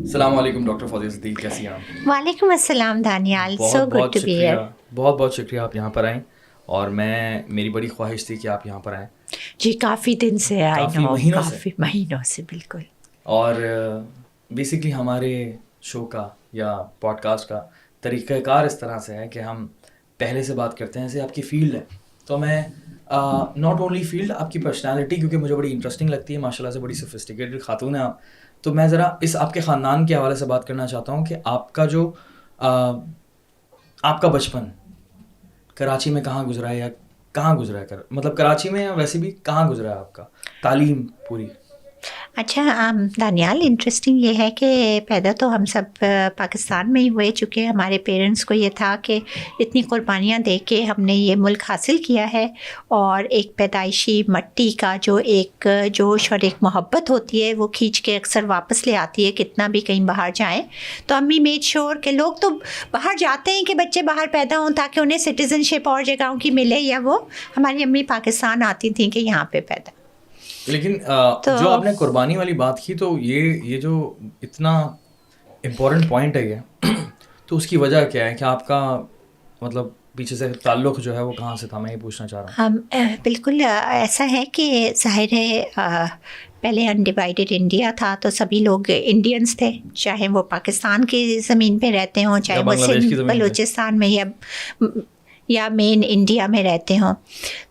السلام علیکم ڈاکٹر فوزیہ صدیق، کیسی ہیں آپ؟ وعلیکم السلام Daniyal, so good to be here. بہت بہت شکریہ آپ یہاں پر آئیں، اور میری بڑی خواہش تھی کہ آپ یہاں پر آئیں. جی کافی دن سے، کافی مہینوں سے بالکل. اور بیسکلی ہمارے شو کا یا پوڈ کاسٹ کا طریقہ کار اس طرح سے ہے کہ ہم پہلے سے بات کرتے ہیں جیسے آپ کی فیلڈ ہے، تو میں ناٹ اونلی فیلڈ، آپ کی پرسنالٹی کیونکہ مجھے بڑی انٹرسٹنگ لگتی ہے، ماشاء اللہ سے بڑی سوفسٹیکیٹڈ خاتون ہیں آپ. تو میں ذرا اس آپ کے خاندان کے حوالے سے بات کرنا چاہتا ہوں کہ آپ کا جو آپ کا بچپن کراچی میں کہاں گزرا ہے، یا کہاں گزرا ہے، مطلب کراچی میں یا ویسے بھی کہاں گزرا ہے آپ کا تعلیم پوری؟ اچھا دانیال، انٹرسٹنگ یہ ہے کہ پیدا تو ہم سب پاکستان میں ہی ہوئے، چونکہ ہمارے پیرنٹس کو یہ تھا کہ اتنی قربانیاں دے کے ہم نے یہ ملک حاصل کیا ہے، اور ایک پیدائشی مٹی کا جو ایک جوش اور ایک محبت ہوتی ہے وہ کھینچ کے اکثر واپس لے آتی ہے کتنا بھی کہیں باہر جائیں. تو امی میڈ شور کہ لوگ تو باہر جاتے ہیں کہ بچے باہر پیدا ہوں تاکہ انہیں سٹیزن شپ اور جگہوں کی ملے، یا وہ ہماری امی پاکستان آتی تھیں کہ یہاں پہ پیدا. لیکن جو آپ نے قربانی والی بات کی، تو یہ جو اتنا امپورٹنٹ پوائنٹ ہے یہ، تو اس کی وجہ کیا ہے کہ آپ کا مطلب پیچھے سے تعلق جو ہے وہ کہاں سے تھا، میں یہ پوچھنا چاہ رہا ہوں. بالکل ایسا ہے کہ ظاہر ہے پہلے انڈیوائڈیڈ انڈیا تھا تو سبھی لوگ انڈینس تھے، چاہے وہ پاکستان کی زمین پہ رہتے ہوں، چاہے وہ سندھ بلوچستان میں یا مین انڈیا میں رہتے ہوں.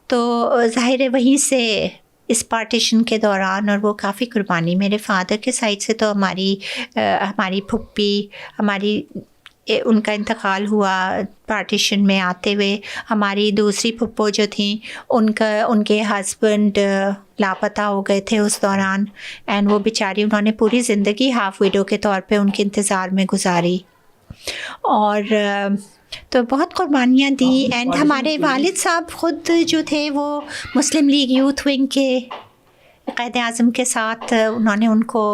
تو ظاہر ہے وہیں سے اس پارٹیشن کے دوران، اور وہ کافی قربانی میرے فادر کے سائڈ سے تو ہماری پھپھی ان کا انتقال ہوا پارٹیشن میں آتے ہوئے. ہماری دوسری پھپھو جو تھیں ان کے ہسبینڈ لاپتہ ہو گئے تھے اس دوران، اینڈ وہ بیچاری انہوں نے پوری زندگی ہاف ویڈو کے طور پہ ان کے انتظار میں گزاری، اور تو بہت قربانیاں دیں. اینڈ ہمارے والد صاحب خود جو تھے وہ مسلم لیگ یوتھ ونگ کے قائد اعظم کے ساتھ انہوں نے ان کو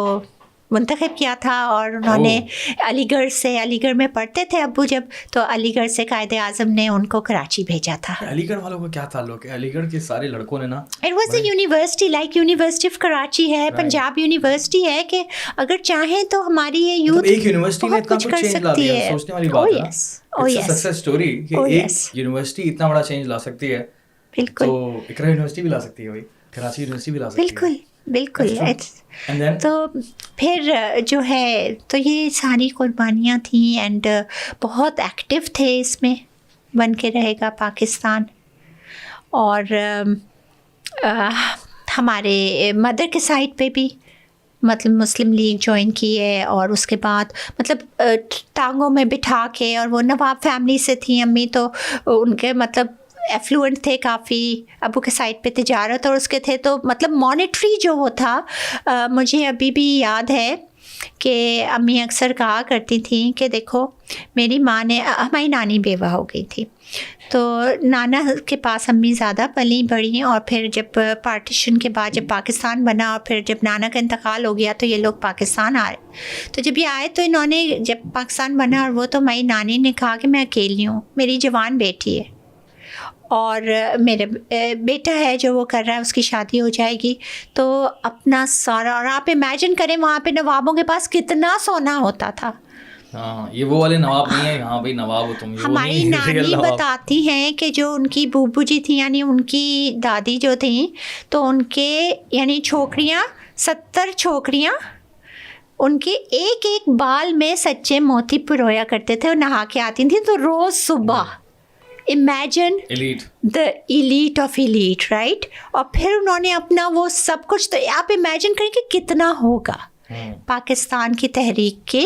منتخب کیا تھا، اور انہوں نے علی گڑھ میں پڑھتے تھے ابو جب، تو علی گڑھ سے قائد اعظم نے ان کو کراچی بھیجا تھا. علی گڑھ والوں کا کیا تعلق ہے؟ علی گڑھ کے سارے لڑکوں نے نا، it was a university like university of Karachi ہے، پنجاب یونیورسٹی ہے، کہ اگر چاہیں تو ہماری یہ یوتھ ایک یونیورسٹی نے اتنا کچھ چینج لا دیا، سوچنے والی بات ہے. سکسیس اسٹوری کہ ایک یونیورسٹی اتنا بڑا چینج لا سکتی ہے. بالکل، تو اقرا یونیورسٹی بھی لا سکتی ہے بھائی، کراچی یونیورسٹی بھی لا سکتی ہے. بالکل. تو پھر جو ہے تو یہ ساری قربانیاں تھیں، اینڈ بہت ایکٹیو تھے اس میں، بن کے رہے گا پاکستان. اور ہمارے مدر کے سائڈ پہ بھی مطلب مسلم لیگ جوائن کی ہے، اور اس کے بعد مطلب ٹانگوں میں بٹھا کے، اور وہ نواب فیملی سے تھیں امی، تو ان کے مطلب ایفلوئنٹ تھے کافی، ابو کے سائڈ پہ تجارت اور اس کے تھے، تو مطلب مانیٹری جو وہ تھا. مجھے ابھی بھی یاد ہے کہ امی اکثر کہا کرتی تھیں کہ دیکھو میری ماں نے، ہماری نانی بیوہ ہو گئی تھی، تو نانا کے پاس امی زیادہ پلی بڑھی، اور پھر جب پارٹیشن کے بعد جب پاکستان بنا، اور پھر جب نانا کا انتقال ہو گیا تو یہ لوگ پاکستان آئے. تو جب یہ آئے تو انہوں نے جب پاکستان بنا، اور وہ تو ہماری نانی نے کہا کہ میں اکیلی ہوں، میری جوان بیٹی ہے اور میرا بیٹا ہے جو وہ کر رہا ہے، اس کی شادی ہو جائے گی، تو اپنا سارا، اور آپ امیجن کریں وہاں پہ نوابوں کے پاس کتنا سونا ہوتا تھا. ہاں، یہ وہ والے نواب نہیں ہیں، ہاں بھائی نواب ہو تم. ہماری نانی بتاتی ہیں کہ جو ان کی بوبو جی تھیں، یعنی ان کی دادی جو تھیں، تو ان کے یعنی چھوکریاں 70 چھوکریاں ان کے ایک ایک بال میں سچے موتی پرویا کرتے تھے، اور نہا کے آتی تھیں تو روز صبح. Imagine the elite of elite, right. اور پھر انہوں نے اپنا وہ سب کچھ، تو آپ امیجن کریں کہ کتنا ہوگا، پاکستان کی تحریک کے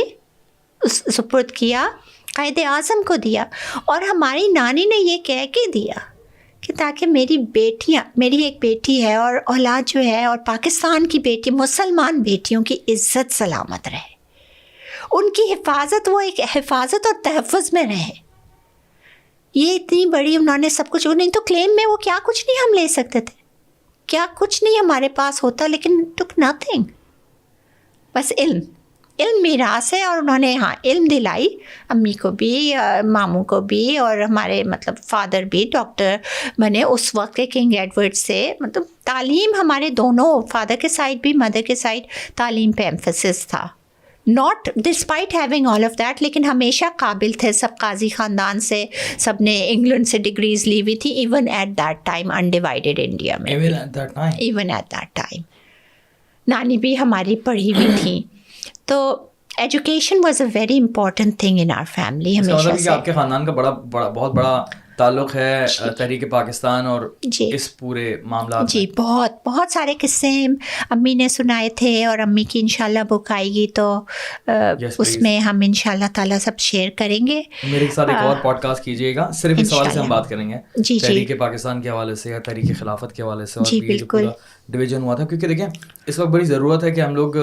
سپرد کیا، قائد اعظم کو دیا. اور ہماری نانی نے یہ کہہ کے دیا کہ تاکہ میری ایک بیٹی ہے اور اولاد جو ہے، اور پاکستان کی بیٹی، مسلمان بیٹیوں کی عزت سلامت رہے، ان کی حفاظت، وہ ایک حفاظت اور تحفظ میں رہے. یہ اتنی بڑی انہوں نے سب کچھ، نہیں تو کلیم میں وہ کیا کچھ نہیں ہم لے سکتے تھے، کیا کچھ نہیں ہمارے پاس ہوتا، لیکن ٹک نتھنگ، بس علم میراث ہے. اور انہوں نے علم دلائی امی کو بھی، ماموں کو بھی، اور ہمارے مطلب فادر بھی ڈاکٹر بنے اس وقت کے کنگ ایڈورڈ سے. مطلب تعلیم ہمارے دونوں، فادر کے سائڈ بھی مدر کے سائڈ، تعلیم پہ ایمفیسس تھا. Not despite having all of that, لیکن ہمیشہ قابل تھے, سب قاضی خاندان سے, سب نے انگلینڈ سے ڈگریز لی ہوئی تھی, even at that time undivided India میں, ایون ایٹ دیٹ ٹائم. نانی بھی ہماری پڑھی ہوئی تھیں. تو education was a very important thing in our family ہمیشہ سے. آپ کے خاندان کا بہت بڑا تعلق ہے تحریک پاکستان اور اس پورے معاملات. جی بہت بہت سارے قصے امی نے سنائے تھے, اور امی کی انشاءاللہ بک آئے گی تو اس میں ہم انشاءاللہ تعالیٰ سب شیئر کریں گے. میرے ساتھ ایک اور پوڈ کاسٹ کیجیے گا, صرف اس حوالے سے ہم بات کریں گے تحریک پاکستان کے حوالے سے یا تحریک خلافت کے حوالے سے, اور یہ جو پورا ڈویژن ہوا تھا. کیونکہ دیکھیں اس وقت بڑی ضرورت ہے کہ ہم لوگ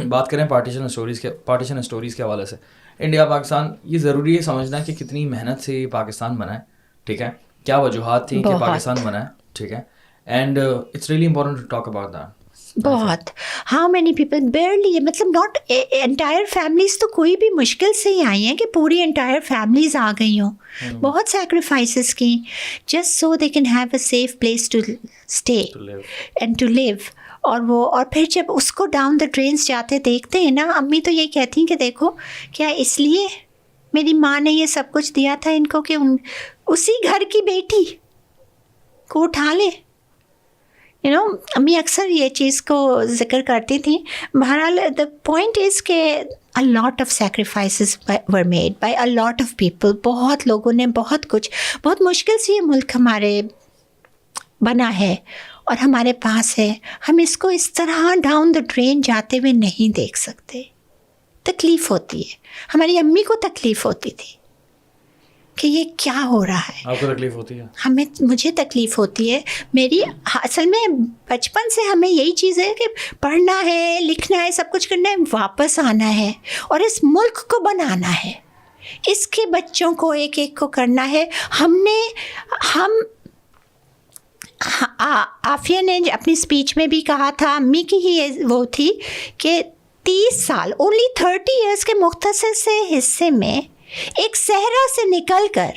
بات کریں پارٹیشن اسٹوریز کے حوالے سے. انڈیا پاکستان, یہ ضروری ہے سمجھنا کہ کتنی محنت سے یہ پاکستان بنا ہے, ٹھیک ہے, کیا وجوہات تھیں کہ پاکستان بنا ہے, ٹھیک ہے, and it's really important to talk about that. بہت, ہاؤ مینی پیپل بیئرلی, مطلب ناٹ انٹائر فیملیز تو کوئی بھی مشکل سے ہی آئی ہیں کہ پوری انٹائر فیملیز آ گئی ہوں, بہت سیکریفائسز کی, just so they can have a safe place to stay and to live. اور پھر جب اس کو ڈاؤن دا ڈرینس جاتے دیکھتے ہیں نا, امی تو یہ کہتی ہیں کہ دیکھو کیا اس لیے میری ماں نے یہ سب کچھ دیا تھا ان کو کہ اسی گھر کی بیٹی کو اٹھا لے. امی اکثر یہ چیز کو ذکر کرتی تھیں. بہرحال دا پوائنٹ از کہ a lot of sacrifices were made by a lot of people. بہت لوگوں نے بہت کچھ, بہت مشکل سے یہ ملک ہمارے بنا ہے اور ہمارے پاس ہے. ہم اس کو اس طرح ڈاؤن دا ڈرین جاتے ہوئے نہیں دیکھ سکتے. تکلیف ہوتی ہے, ہماری امی کو تکلیف ہوتی تھی کہ یہ کیا ہو رہا ہے. آپ کو تکلیف ہوتی ہے؟ مجھے تکلیف ہوتی ہے. میری اصل میں بچپن سے ہمیں یہی چیز ہے کہ پڑھنا ہے, لکھنا ہے, سب کچھ کرنا ہے, واپس آنا ہے اور اس ملک کو بنانا ہے, اس کے بچوں کو ایک ایک کو کرنا ہے. عافیہ نے اپنی اسپیچ میں بھی کہا تھا, امی کی ہی وہ تھی کہ 30 سال اونلی 30 ایئرس کے مختصر سے حصے میں ایک صحرا سے نکل کر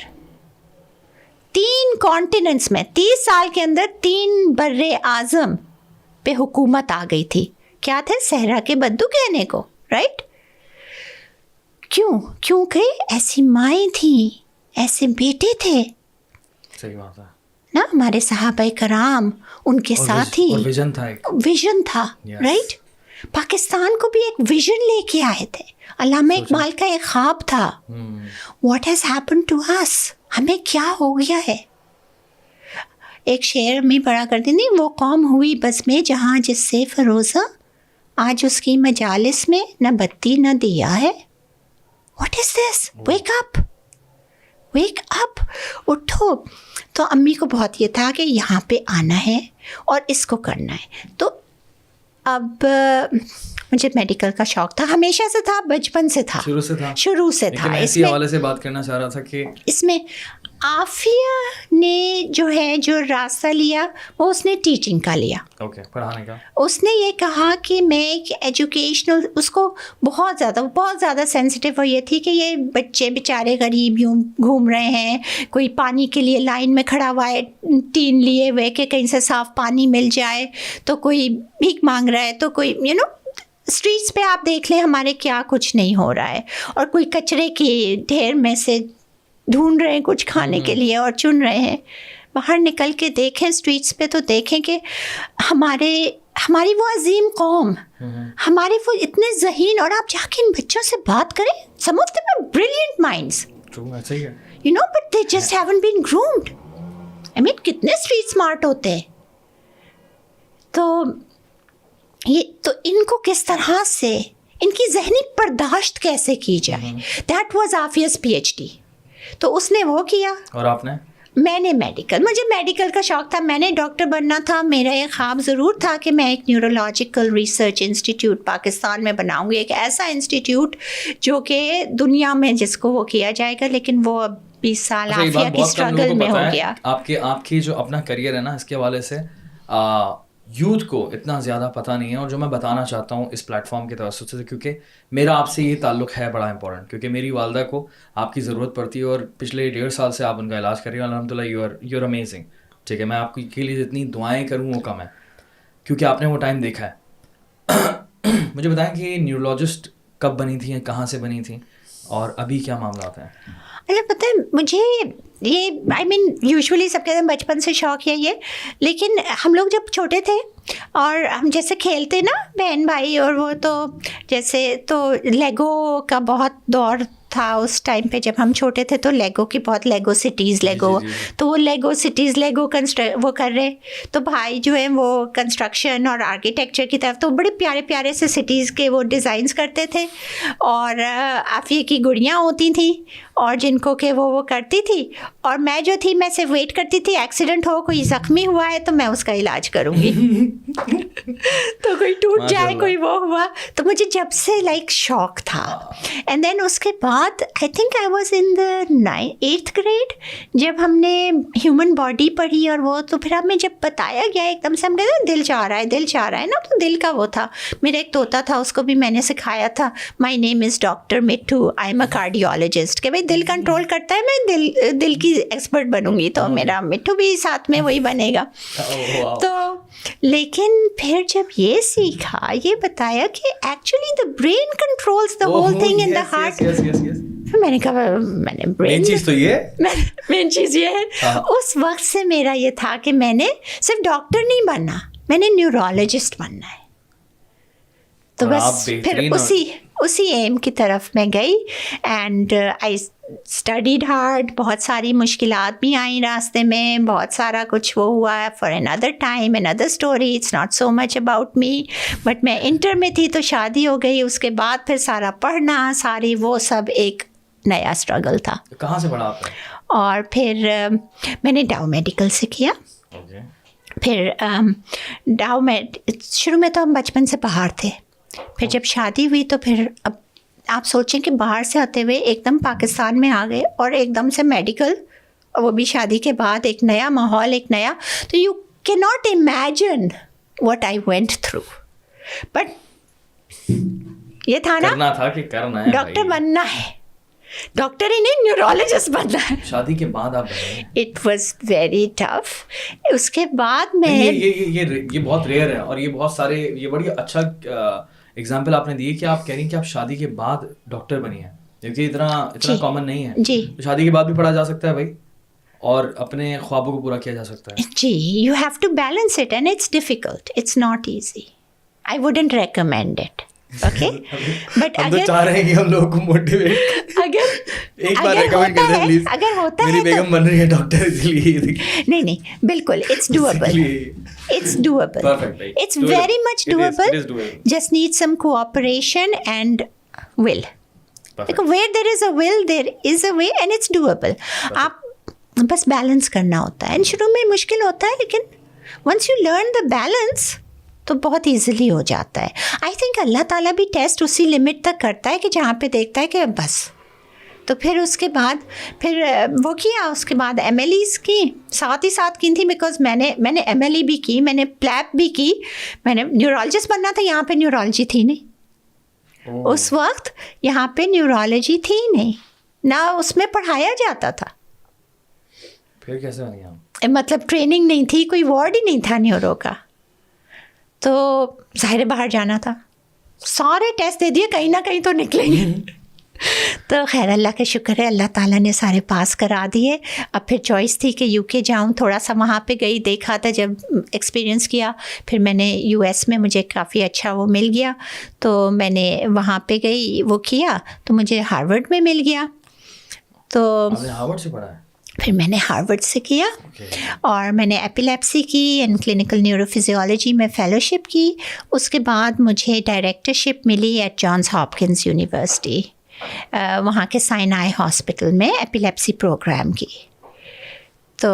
3 کانٹیننٹس میں 30 سال کے اندر 3 بر اعظم پہ حکومت آ گئی تھی. کیا تھے؟ صحرا کے بدو کہنے کو, رائٹ؟ کیونکہ ایسی مائیں تھیں, ایسے بیٹے تھے. صحیح بات ہے نا, ہمارے صحابہ کرام ان کے ساتھ ہی ویژن تھا, رائٹ؟ پاکستان کو بھی ایک ویژن لے کے آئے تھے. علامہ اقبال کا ایک خواب تھا, واٹ ہیز ہیپن ٹو اس, ہمیں کیا ہو گیا ہے. ایک شعر میں پڑھا کرتی تھی, وہ قوم ہوئی بس میں جہاں جس سے فروزہ, آج اس کی مجالس میں نہ بتی نہ دیا ہے. What is this, wake up, wake up, اٹھو. تو امی کو بہت یہ تھا کہ یہاں پہ آنا ہے اور اس کو کرنا ہے. تو اب مجھے میڈیکل کا شوق تھا, ہمیشہ سے تھا, بچپن سے تھا, شروع سے تھا. اسی حوالے سے بات کرنا چاہ رہا تھا کہ اس میں عافیہ نے جو راستہ لیا وہ اس نے ٹیچنگ کا لیا, پڑھانے کا. اس نے یہ کہا کہ میں ایک ایجوکیشنل, اس کو بہت زیادہ سینسٹیو وہ یہ تھی کہ یہ بچے بیچارے غریب یوں گھوم رہے ہیں, کوئی پانی کے لیے لائن میں کھڑا ہوا ہے ٹین لیے ہوئے کہ کہیں سے صاف پانی مل جائے, تو کوئی بھیک مانگ رہا ہے, تو کوئی اسٹریٹس پہ آپ دیکھ لیں ہمارے کیا کچھ نہیں ہو رہا ہے, اور کوئی کچرے کے ڈھیر میں سے ڈھونڈ رہے ہیں کچھ کھانے کے لیے اور چن رہے ہیں. باہر نکل کے دیکھیں اسٹریٹس پہ تو دیکھیں کہ ہماری وہ عظیم قوم, ہمارے وہ اتنے ذہین, اور آپ جا کے ان بچوں سے بات کریں, some of them are brilliant minds, but they just haven't been groomed. I mean کتنے اسٹریٹ اسمارٹ ہوتے ہیں. تو ان کو کس طرح سے, ان کی ذہنی برداشت کیسے کی جائے, دیٹ واز عافیہ's PhD. تو اس نے وہ کیا. اور آپ نے؟ میں نے مجھے میڈیکل کا شوق تھا, میں نے ڈاکٹر بننا تھا. میرا ایک خواب ضرور تھا کہ میں ایک نیورولوجیکل ریسرچ انسٹیٹیوٹ پاکستان میں بناؤں گی, ایک ایسا انسٹیٹیوٹ جو کہ دنیا میں جس کو وہ کیا جائے گا. لیکن وہ اب 20 سال عافیہ کی اسٹرگل میں ہو گیا. آپ کی جو اپنا کریئر ہے نا, اس کے حوالے سے یوتھ کو اتنا زیادہ پتہ نہیں ہے, اور جو میں بتانا چاہتا ہوں اس پلیٹ فارم کے توسط سے, کیونکہ میرا آپ سے یہ تعلق ہے بڑا امپورٹنٹ, کیونکہ میری والدہ کو آپ کی ضرورت پڑتی ہے, اور پچھلے 1.5 سال سے آپ ان کا علاج کر رہی ہیں. الحمد للہ یو آر امیزنگ, ٹھیک ہے. میں آپ کے لیے جتنی دعائیں کروں وہ کم ہے, کیونکہ آپ نے وہ ٹائم دیکھا ہے. مجھے بتائیں کہ نیورولوجسٹ کب بنی تھیں, کہاں سے بنی تھیں, اور ابھی کیا معاملات ہیں؟ اچھا پتہ ہے مجھے یہ آئی مین یوزولی سب کہتے ہیں بچپن سے شوق ہے یہ, لیکن ہم لوگ جب چھوٹے تھے اور ہم جیسے کھیلتے نا بہن بھائی اور وہ, تو جیسے تو لیگو کا بہت دور تھا اس ٹائم پہ جب ہم چھوٹے تھے, تو لیگو کی بہت لیگو سٹیز لیگو, تو وہ لیگو سٹیز لیگو وہ کر رہے, تو بھائی جو ہیں وہ کنسٹرکشن اور آرکیٹیکچر کی طرف, تو بڑے پیارے پیارے سے سٹیز کے وہ ڈیزائنس کرتے تھے, اور عافیہ کی گڑیاں ہوتی تھیں اور جن کو کہ وہ کرتی تھی, اور میں جو تھی میں صرف ویٹ کرتی تھی ایکسیڈنٹ ہو, کوئی زخمی ہوا ہے تو میں اس کا علاج کروں گی تو کوئی ٹوٹ جائے کوئی وہ ہوا, تو مجھے جب سے لائک شوق تھا. اینڈ دین اس کے بعد I think I was in the 8th grade جب ہم نے ہیومن باڈی پڑھی اور وہ, تو پھر ہمیں جب بتایا گیا ایک دم سے ہم کہتے ہیں دل چاہ رہا ہے دل چاہ رہا ہے نا, تو دل کا وہ تھا. میرا ایک طوطا تھا, اس کو بھی میں نے سکھایا تھا, my name is doctor Mithu, I am a cardiologist, کہ بھائی دل کنٹرول کرتا ہے, میں دل کی ایکسپرٹ بنوں گی, تو میرا مٹھو بھی ساتھ میں وہی بنے گا. تو لیکن پھر جب یہ سیکھا, یہ بتایا کہ actually the brain controls the whole thing in the heart, میں نے کہا میں نے مین چیز تو یہ مین چیز یہ ہے. اس وقت سے میرا یہ تھا کہ میں نے صرف ڈاکٹر نہیں بننا, میں نے نیورولوجسٹ بننا ہے. تو بس پھر اسی ایم کی طرف میں گئی, اینڈ آئی اسٹڈیڈ ہارڈ. بہت ساری مشکلات بھی آئیں راستے میں, بہت سارا کچھ وہ ہوا ہے, for another time another story, it's not so much about me. But میں انٹر میں تھی تو شادی ہو گئی, اس کے بعد پھر سارا پڑھنا, ساری وہ سب ایک نیا اسٹرگل تھا. کہاں سے پڑھا آپ نے؟ اور پھر میں نے ڈاؤ میڈیکل سے کیا. پھر ڈاؤ شروع میں تو ہم بچپن سے باہر تھے, پھر جب شادی ہوئی تو پھر اب آپ سوچیں کہ باہر سے آتے ہوئے ایک دم پاکستان میں آ گئے, اور ایک دم سے میڈیکل, اور وہ بھی شادی کے بعد, ایک نیا ماحول, ایک نیا, تو یو کی not imagine what I went through. But یہ تھا نا کرنا ہے, ڈاکٹر بننا ہے, ڈاکٹر ہی نہیں نیورولوجسٹ بننا ہے. شادی کے بعد آپ بنے؟ It was very tough. اس کے بعد میں یہ بہت ریئر ہے, اور یہ بہت سارے, یہ بڑی اچھا ایگزامپل آپ نے دی کہ آپ کہہ رہی ہیں کہ آپ شادی کے بعد ڈاکٹر بنی ہیں, کیونکہ اتنا کامن نہیں ہے. جی, شادی کے بعد بھی پڑھا جا سکتا ہے بھائی, اور اپنے خوابوں کو پورا کیا جا سکتا ہے. جی, you have to balance it, and it's difficult, it's not easy. I wouldn't recommend it. Okay, but ہم تو چاہ رہے ہیں کہ ہم لوگوں کو موٹیویٹ, ایک بار ریکمینڈ کر دیں پلیز. اگر ہوتا ہے, میری بیگم بن رہی ہے ڈاکٹر, اس لیے نہیں بالکل it's doable, it's doable. Perfect. It's very much doable. It is doable. Just need some cooperation and will. Like where there is a will, there is a way, and it's doable. آپ بس balance کرنا ہوتا ہے, شروع میں مشکل ہوتا ہے, لیکن once you learn the balance تو بہت ایزیلی ہو جاتا ہے. آئی تھنک اللہ تعالیٰ بھی ٹیسٹ اسی لمٹ تک کرتا ہے کہ جہاں پہ دیکھتا ہے کہ بس. تو پھر اس کے بعد پھر وہ کیا, اس کے بعد ایم ایل ایز کی ساتھ ہی ساتھ کی تھی, بیکاز میں نے ایم ایل ای بھی کی, میں نے پلیپ بھی کی. میں نے نیورولوجسٹ بننا تھا, یہاں پہ نیورولوجی تھی نہیں. اس وقت یہاں پہ نیورولوجی تھی نہیں, نہ اس میں پڑھایا جاتا تھا. پھر کیسے بن گیا؟ مطلب ٹریننگ نہیں تھی, کوئی وارڈ ہی نہیں تھا نیورو کا. تو ظاہر باہر جانا تھا, سارے ٹیسٹ دے دیے, کہیں نہ کہیں تو نکلیں گے. تو خیر اللہ کا شکر ہے, اللہ تعالیٰ نے سارے پاس کرا دیے. اب پھر چوائس تھی کہ یو کے جاؤں, تھوڑا سا وہاں پہ گئی, دیکھا تھا, جب ایکسپیرینس کیا. پھر میں نے یو ایس میں مجھے کافی اچھا وہ مل گیا, تو میں نے وہاں پہ گئی, وہ کیا, تو مجھے ہارورڈ میں مل گیا. تو ہارورڈ سے پڑھا ہے؟ پھر میں نے ہارورڈ سے کیا, اور میں نے ایپیلیپسی کی اینڈ کلینکل نیورو فزیولوجی میں فیلوشپ کی. اس کے بعد مجھے ڈائریکٹرشپ ملی ایٹ جانس ہاپکنس یونیورسٹی, وہاں کے سائنائی ہاسپٹل میں ایپیلیپسی پروگرام کی. تو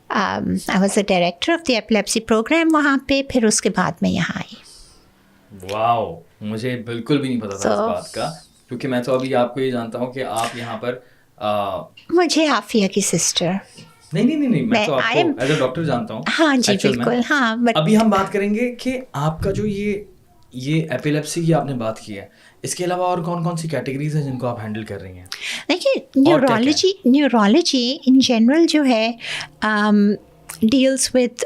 I was a director of the epilepsy program وہاں پہ. پھر اس کے بعد میں یہاں آئی. واو, مجھے بالکل بھی نہیں پتا تھا اس بات کا, کیونکہ میں تو ابھی آپ کو یہ جانتا ہوں کہ آپ یہاں پر مجھے عافیہ کی سسٹر نہیں میں تو آپ کو ایز اے ڈاکٹر جانتا ہوں. ہاں جی بالکل. ہاں ابھی ہم بات کریں گے کہ آپ کا جو یہ ایپیلیپسی کی آپ نے بات کی ہے, اس کے علاوہ اور کون کون سی کیٹیگریز ہیں جن کو آپ ہینڈل کر رہی ہیں؟ دیکھیے, نیورولوجی ان جنرل جو ہے deals with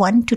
1 to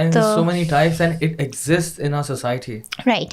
And so many types and it exists in our society. Right.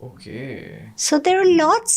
Okay. So there are lots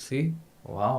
See? Wow.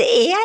AI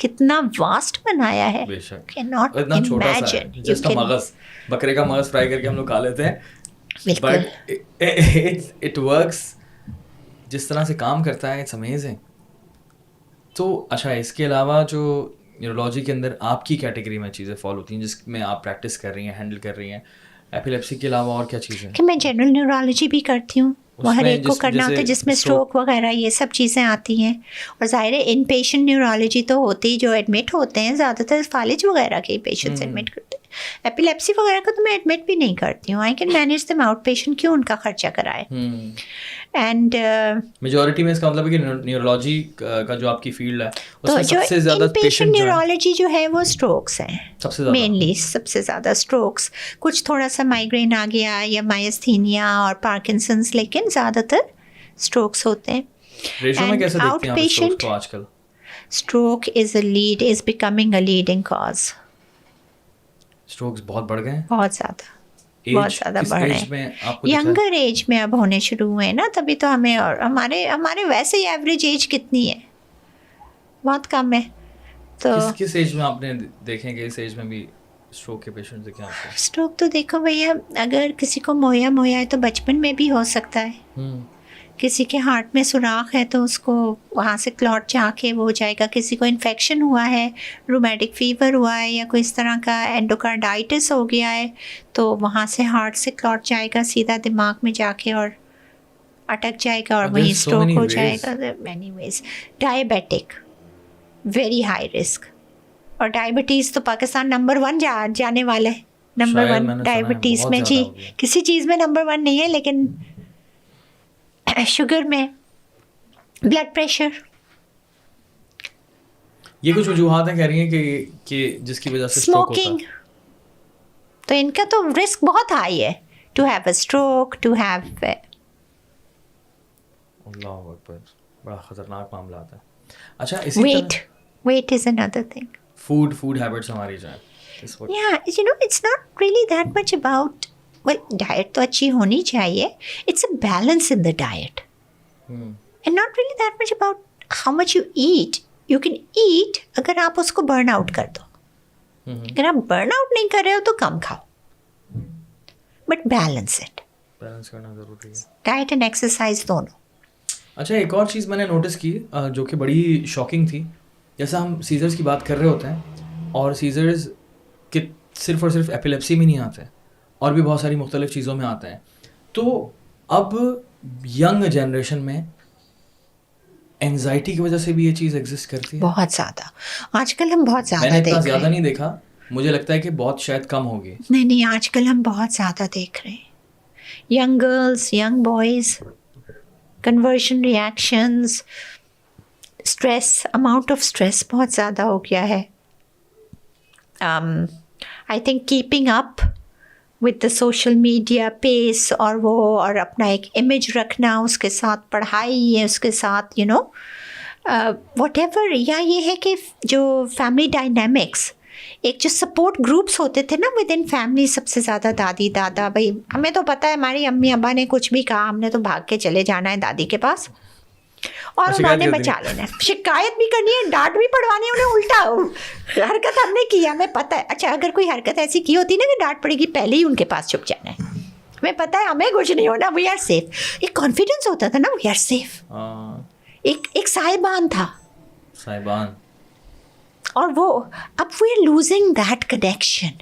کتنا واسٹ بنایا ہے. بے شک Cannot اتنا چھوٹا سا ہے, imagine. جس کا مغز, بکرے کا مغز فرائی کر کے ہم لوگ کھا لیتے ہیں, بالکل. بٹ اٹ ورکس, جس طرح سے کام کرتا ہے, اٹس امیزنگ. تو اچھا, اس کے علاوہ جو نیورولوجی کے اندر آپ کی کیٹیگری میں چیزیں فالو ہوتی ہیں جس میں آپ پریکٹس کر رہی ہیں, ہینڈل کر رہی ہیں, ایپیلیپسی کے علاوہ اور کیا چیزیں؟ کہ میں جنرل نیورولوجی بھی کرتی ہوں, وہ ہر ایک کو کرنا ہوتا ہے, جس میں اسٹروک وغیرہ یہ سب چیزیں آتی ہیں. اور ظاہر ہے ان پیشنٹ نیورولوجی تو ہوتی, جو ایڈمٹ ہوتے ہیں زیادہ تر فالج وغیرہ کے پیشنٹس ایڈمٹ کرتے ہیں. ایپیلیپسی وغیرہ کا تو میں ایڈمٹ بھی نہیں کرتی ہوں. I can manage them out patient, کیوں ان کا خرچہ کرائے. اینڈ میجورٹی میں اس کا مطلب ہے کہ نیورولوجی کا جو آپ کی فیلڈ ہے اس میں جو سب سے زیادہ پیشنٹ نیورولوجی جو ہے وہ اسٹروکس ہیں سب سے زیادہ, مینلی سب سے زیادہ اسٹروکس. کچھ تھوڑا سا مائگرین آ گیا یا مائستھینیا اور پارکنسنس, لیکن زیادہ تر اسٹروکس ہوتے ہیں. ریشو میں کیسے دیکھتے ہیں آپ اسٹروک کو آج کل؟ Stroke is becoming a leading cause. Strokes بہت بڑھ گئے ہیں, بہت زیادہ بڑھ رہے ہیں. ینگر ایج میں اب ہونے شروع ہوئے ہیں نا, تبھی تو ہمیں, اور ہمارے ویسے ہی ایوریج ایج کتنی ہے, بہت کم ہے. تو کس ایج میں آپ نے دیکھیں کہ اس ایج میں بھی اسٹروک کے پیشنٹ دیکھیں آپ کو؟ اسٹروک تو دیکھو بھیا, اگر کسی کو مویا ہے تو بچپن میں بھی ہو سکتا ہے. کسی کے ہارٹ میں سوراخ ہے تو اس کو وہاں سے کلاٹ جا کے وہ ہو جائے گا. کسی کو انفیکشن ہوا ہے, رومیٹک فیور ہوا ہے, یا کوئی اس طرح کا اینڈوکارڈائٹس ہو گیا ہے, تو وہاں سے ہارٹ سے کلاٹ جائے گا سیدھا دماغ میں جا کے اور اٹک جائے گا, اور وہیں اسٹروک ہو جائے گا. Many ways. Diabetic very high risk, اور ڈائبٹیز تو پاکستان نمبر 1 جانے والا ہے. نمبر 1 ڈائبٹیز میں, جی کسی چیز میں نمبر 1 نہیں ہے, لیکن شوگر میں, بلڈ پریشر, یہ کچھ وجوہات ہیں کہہ رہی ہیں کہ جس کی وجہ سے اسٹروک ہوتا ہے. اسموکنگ, تو ان کا تو رسک بہت ہائی ہے to have a stroke, to have. اللہ اکبر, بڑا خطرناک معاملات ہیں. اچھا, اسی weight is another thing. Food habits ہماری جو ہیں, Yeah, it's not really that much about, well, diet تو اچھی ہونی چاہیے. It's a balance in the diet. And not really that much about how much you eat. You can eat اگر آپ اس کو برن آؤٹ کر دو. اگر آپ برن آؤٹ نہیں کر رہے ہو تو کم کھاؤ, بٹ بیلنس اٹ. بیلنس کرنا ضروری ہے, ڈائٹ اینڈ ایکسرسائز دونوں. اچھا, ایک اور چیز میں نے نوٹس کی جو کہ بڑی شاکنگ تھی. جیسا ہم سیزرز کی بات کر رہے ہوتے ہیں, اور سیزرز کہ صرف اور صرف ایپیلیپسی میں نہیں آتے, اور بھی بہت ساری مختلف چیزوں میں آتے ہیں. تو اب ینگ جنریشن میں اینزائٹی کی وجہ سے بھی یہ چیز ایگزسٹ کرتی ہے بہت زیادہ. آج کل ہم بہت زیادہ میں نے دیکھ رہے ہیں. زیادہ نہیں دیکھا, مجھے لگتا ہے کہ بہت شاید کم ہوگی. نہیں, آج کل ہم بہت زیادہ دیکھ رہے ہیں. Young girls, young boys, conversion reactions, stress, amount of stress بہت زیادہ ہو گیا ہے. I think keeping up with the social media pace, اور اپنا ایک امیج رکھنا, اس کے ساتھ پڑھائی ہے, اس کے ساتھ واٹ ایور. یا یہ ہے کہ جو فیملی ڈائنامکس, ایک جو سپورٹ گروپس ہوتے تھے نا ود ان فیملی, سب سے زیادہ دادی دادا, بھائی ہمیں تو پتہ ہے ہماری امی ابا نے کچھ بھی کہا, ہم نے تو بھاگ کے چلے جانا ہے دادی کے پاس, اور انہوں نے بچا لینا ہے. شکایت بھی کرنی ہے, ڈانٹ بھی پڑوانی ہے, انہیں الٹا حرکت ہم نے کی, ہمیں پتہ ہے. اچھا, اگر کوئی حرکت ایسی کی ہوتی نا کہ ڈانٹ پڑے گی, پہلے ہی ان کے پاس چھپ جانا ہے, ہمیں پتہ ہے ہمیں کچھ نہیں ہونا, وی آر سیف. ایک کانفیڈنس ہوتا تھا نا, وی آر سیف. ایک صاحبان تھا, صاحبان. اور وہ اب we are losing that connection.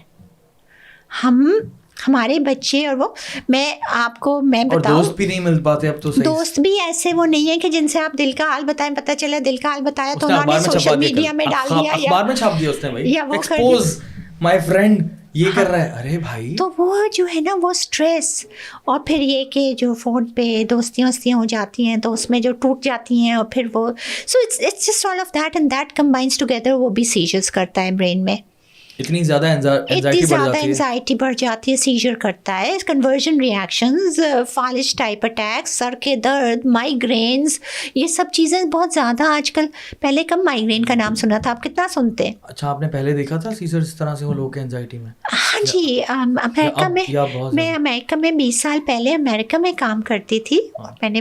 ہمارے بچے, اور وہ میں آپ کو میں بتاؤں, دوست بھی نہیں مل پاتے اب تو. دوست بھی ایسے وہ نہیں ہے کہ جن سے آپ دل کا حال بتائیں, پتہ چلا دل کا حال بتایا تو انہوں نے سوشل میڈیا میں ڈال دیا, اخبار میں چھاپ دیا اس نے, بھائی یا وہ ایکسپوز مائی فرینڈ یہ کر رہا ہے. ارے بھائی, تو وہ جو ہے نا وہ اسٹریس, اور پھر یہ کہ جو فون پہ دوستیاں ہو جاتی ہیں تو اس میں جو ٹوٹ جاتی ہیں, اور پھر وہ so it's just all of that, and that combines together, وہ بھی سیجرز کرتا ہے برین میں. اتنی زیادہ انزائٹی بڑھ جاتی ہے, سیجر کرتا ہے, کنورژن ریئیکشنز, فالج ٹائپ اٹیکس, سر کے درد, مائیگرینز, یہ سب چیزیں بہت زیادہ آج کل. پہلے کم مائیگرین کا نام سنا تھا, آپ کتنا سنتے ہیں. اچھا, آپ نے پہلے دیکھا تھا سیزر اس طرح سے ہو لوگ کے انزائٹی میں؟ ہاں جی, امریکہ میں 20 سال پہلے امریکہ میں کام کرتی تھی, اور میں نے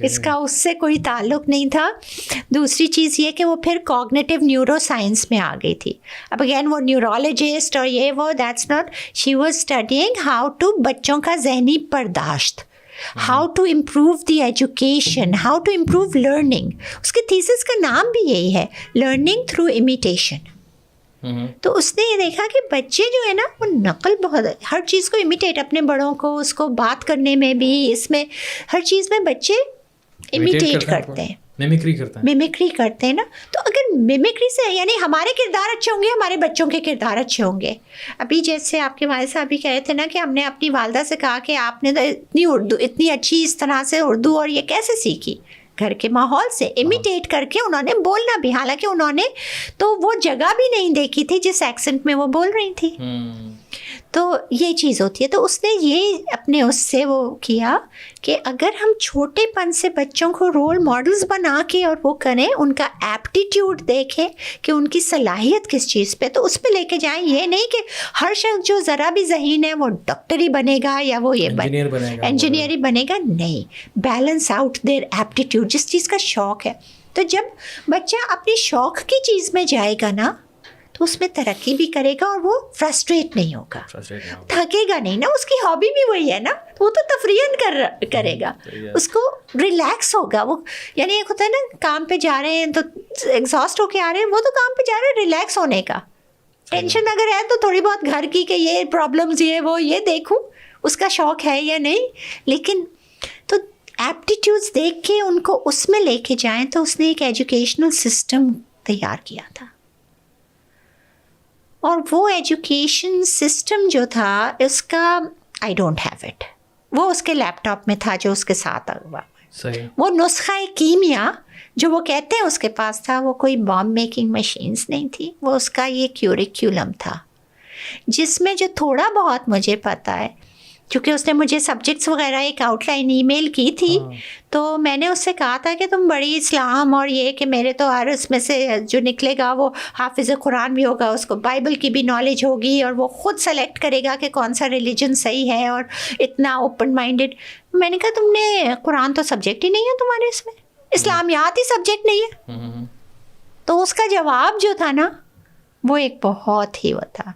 اس کا اس سے کوئی تعلق نہیں تھا. دوسری چیز یہ کہ وہ پھر کوگنیٹیو نیورو سائنس میں آ گئی تھی. اب اگین وہ نیورولوجسٹ اور یہ وہ that's not, she was studying how to بچوں کا ذہنی برداشت, how to improve the education, how to improve learning. اس کے تھیسس کا نام بھی یہی ہے, لرننگ تھرو امیٹیشن. تو اس نے یہ دیکھا کہ بچے جو ہے نا وہ نقل بہت, ہر چیز کو امیٹیٹ, اپنے بڑوں کو, اس کو بات کرنے میں بھی, اس میں ہر چیز میں بچے امیٹیٹ کرتے ہیں, میمکری کرتے ہیں نا. تو اگر میمکری سے یعنی ہمارے کردار اچھے ہوں گے, ہمارے بچوں کے کردار اچھے ہوں گے. ابھی جیسے آپ کے والد صاحب بھی کہے تھے نا کہ ہم نے اپنی والدہ سے کہا کہ آپ نے تو اتنی اچھی اس طرح سے اردو اور یہ کیسے سیکھی, گھر کے ماحول سے امیٹیٹ کر کے انہوں نے بولنا بھی, حالانکہ انہوں نے تو وہ جگہ بھی نہیں دیکھی تھی جس ایکسنٹ میں وہ بول رہی تھی. تو یہ چیز ہوتی ہے. تو اس نے یہ اپنے اس سے وہ کیا کہ اگر ہم چھوٹے پن سے بچوں کو رول ماڈلز بنا کے اور وہ کریں, ان کا ایپٹیٹیوڈ دیکھیں کہ ان کی صلاحیت کس چیز پہ, تو اس پہ لے کے جائیں. یہ نہیں کہ ہر شخص جو ذرا بھی ذہین ہے وہ ڈاکٹر ہی بنے گا یا وہ یہ انجینئر ہی بنے گا, نہیں. بیلنس آؤٹ دیئر ایپٹیٹیوڈ, جس چیز کا شوق ہے. تو جب بچہ اپنی شوق کی چیز میں جائے گا نا تو اس میں ترقی بھی کرے گا اور وہ فرسٹریٹ نہیں ہوگا, تھکے گا نہیں نا. اس کی ہابی بھی وہی ہے نا, وہ تو تفریحاً کرے گا, اس کو ریلیکس ہوگا. وہ یعنی ایک ہوتا ہے نا کام پہ جا رہے ہیں تو ایگزاسٹ ہو کے آ رہے ہیں, وہ تو کام پہ جا رہے ہیں ریلیکس ہونے کا. ٹینشن اگر ہے تو تھوڑی بہت گھر کی کہ یہ پرابلمز یہ دیکھوں, اس کا شوق ہے یا نہیں. لیکن تو ایپٹیٹیوڈس دیکھ کے ان کو اس میں لے کے جائیں. تو اس نے ایک ایجوکیشنل سسٹم تیار کیا تھا, اور وہ ایجوکیشن سسٹم جو تھا اس کا آئی ڈونٹ ہیو اٹ, وہ اس کے لیپ ٹاپ میں تھا جو اس کے ساتھ ہوا. وہ نسخہ کیمیا جو وہ کہتے ہیں اس کے پاس تھا, وہ کوئی بام میکنگ مشینز نہیں تھی, وہ اس کا یہ کیوریکولم تھا جس میں جو تھوڑا بہت مجھے پتہ ہے, کیونکہ اس نے مجھے سبجیکٹس وغیرہ ایک آؤٹ لائن ای میل کی تھی. تو میں نے اس سے کہا تھا کہ تم بڑی اسلام اور یہ کہ میرے تو ہر اس میں سے جو نکلے گا وہ حافظ قرآن بھی ہوگا, اس کو بائبل کی بھی نالج ہوگی, اور وہ خود سلیکٹ کرے گا کہ کون سا ریلیجن صحیح ہے, اور اتنا اوپن مائنڈیڈ. میں نے کہا تم نے قرآن تو سبجیکٹ ہی نہیں ہے تمہارے اس میں, اسلامیات ہی سبجیکٹ نہیں ہے. تو اس کا جواب جو تھا نا وہ ایک بہت ہی وہ تھا.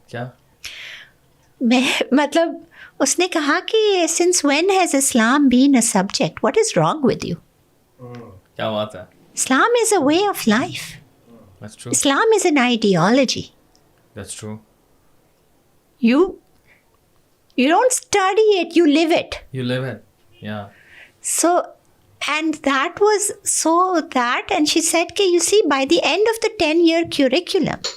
کیا میں مطلب اس نے کہا کہ since when has Islam been a subject? What is wrong with you? کیا بات ہے. Islam is a way of life. That's true. Islam is an ideology. That's true. You don't study it, you live it. You live it. Yeah. So, and that was so that, and she said کہ you see by the end of the 10-year curriculum,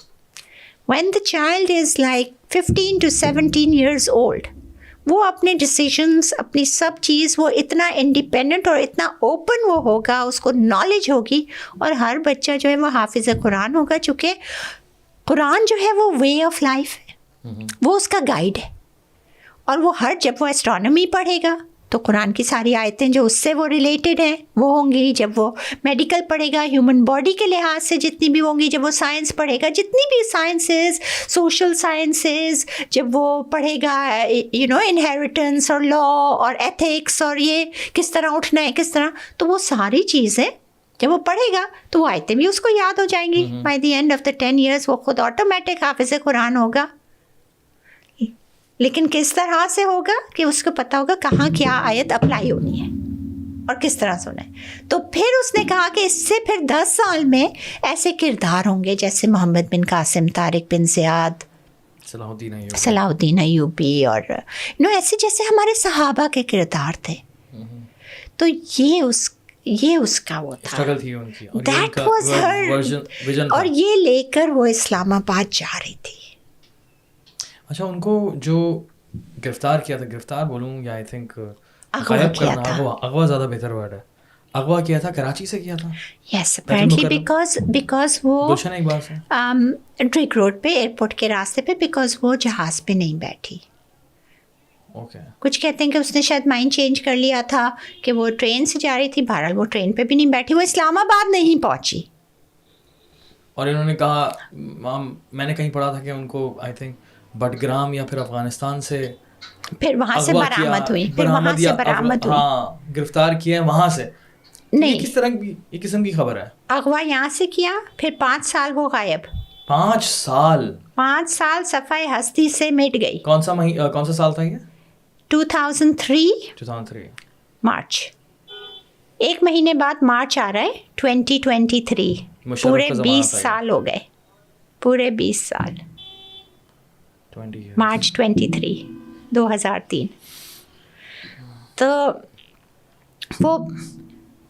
when the child is like 15 to 17 years old, وہ اپنے ڈیسیژنس, اپنی سب چیز, وہ اتنا independent اور اتنا open وہ ہوگا, اس کو نالج ہوگی. اور ہر بچہ جو ہے وہ حافظ قرآن ہوگا, چونکہ قرآن جو ہے وہ وے آف لائف ہے, وہ اس کا گائیڈ ہے. اور وہ جب وہ ایسٹرانومی پڑھے گا تو قرآن کی ساری آیتیں جو اس سے وہ ریلیٹڈ ہیں وہ ہوں گی. جب وہ میڈیکل پڑھے گا, ہیومن باڈی کے لحاظ سے جتنی بھی ہوں گی. جب وہ سائنس پڑھے گا, جتنی بھی سائنسز, سوشل سائنسز, جب وہ پڑھے گا انہیریٹنس اور لا اور ایتھکس اور یہ کس طرح اٹھنا ہے کس طرح, تو وہ ساری چیزیں جب وہ پڑھے گا تو وہ آیتیں بھی اس کو یاد ہو جائیں گی. By the end of the 10 years وہ خود آٹومیٹک حافظ قرآن ہوگا. لیکن کس طرح سے ہوگا کہ اس کو پتہ ہوگا کہاں کیا آیت اپلائی ہونی ہے اور کس طرح سنا ہے. تو پھر اس نے کہا کہ اس سے پھر 10 سال میں ایسے کردار ہوں گے جیسے محمد بن قاسم, طارق بن زیاد, صلاح الدین ایوبی, اور ایسے جیسے ہمارے صحابہ کے کردار تھے. تو یہ اس کا وہ تھا, دیٹ واز ہر, اور یہ لے کر وہ اسلام آباد جا رہی تھی. اچھا, ان کو جو گرفتار کیا تھا, گرفتار بولوں یا آئی تھنک اغوا کیا تھا, اغوا زیادہ بہتر ورڈ ہے, اغوا کیا تھا, کراچی سے کیا تھا. یس اپیرنٹلی بیکاز وہ گلشن اقبال سے ڈرگ روڈ پہ ایئرپورٹ کے راستے پہ, بیکاز وہ جہاز پہ نہیں بیٹھی. کچھ کہتے ہیں کہ اس نے شاید مائنڈ چینج کر لیا تھا کہ وہ ٹرین سے جا رہی تھی, بہرحال وہ ٹرین پہ بھی نہیں بیٹھی, وہ اسلام آباد نہیں پہنچی. اور انہوں نے کہا, میں نے کہیں پڑھا تھا کہ ان کو آئی تھنک بٹگرام یا پھر افغانستان سے پھر وہاں سے برآمد ہوئی، پھر وہاں سے برآمد ہوئی. ہاں گرفتار کیے وہاں سے. نہیں کس طرح کی یہ قسم کی خبر ہے؟ اغوا یہاں سے کیا، پھر 5 سال وہ غائب. 5 سال 5 سال صفحہ ہستی سے مٹ گئی. کون سا سال تھا یہ؟ 2003 مارچ. 1 مہینے بعد مارچ آ رہا ہے 2023. پورے 20 سال ہو گئے، پورے 20 سال. مارچ 23 2003. تو وہ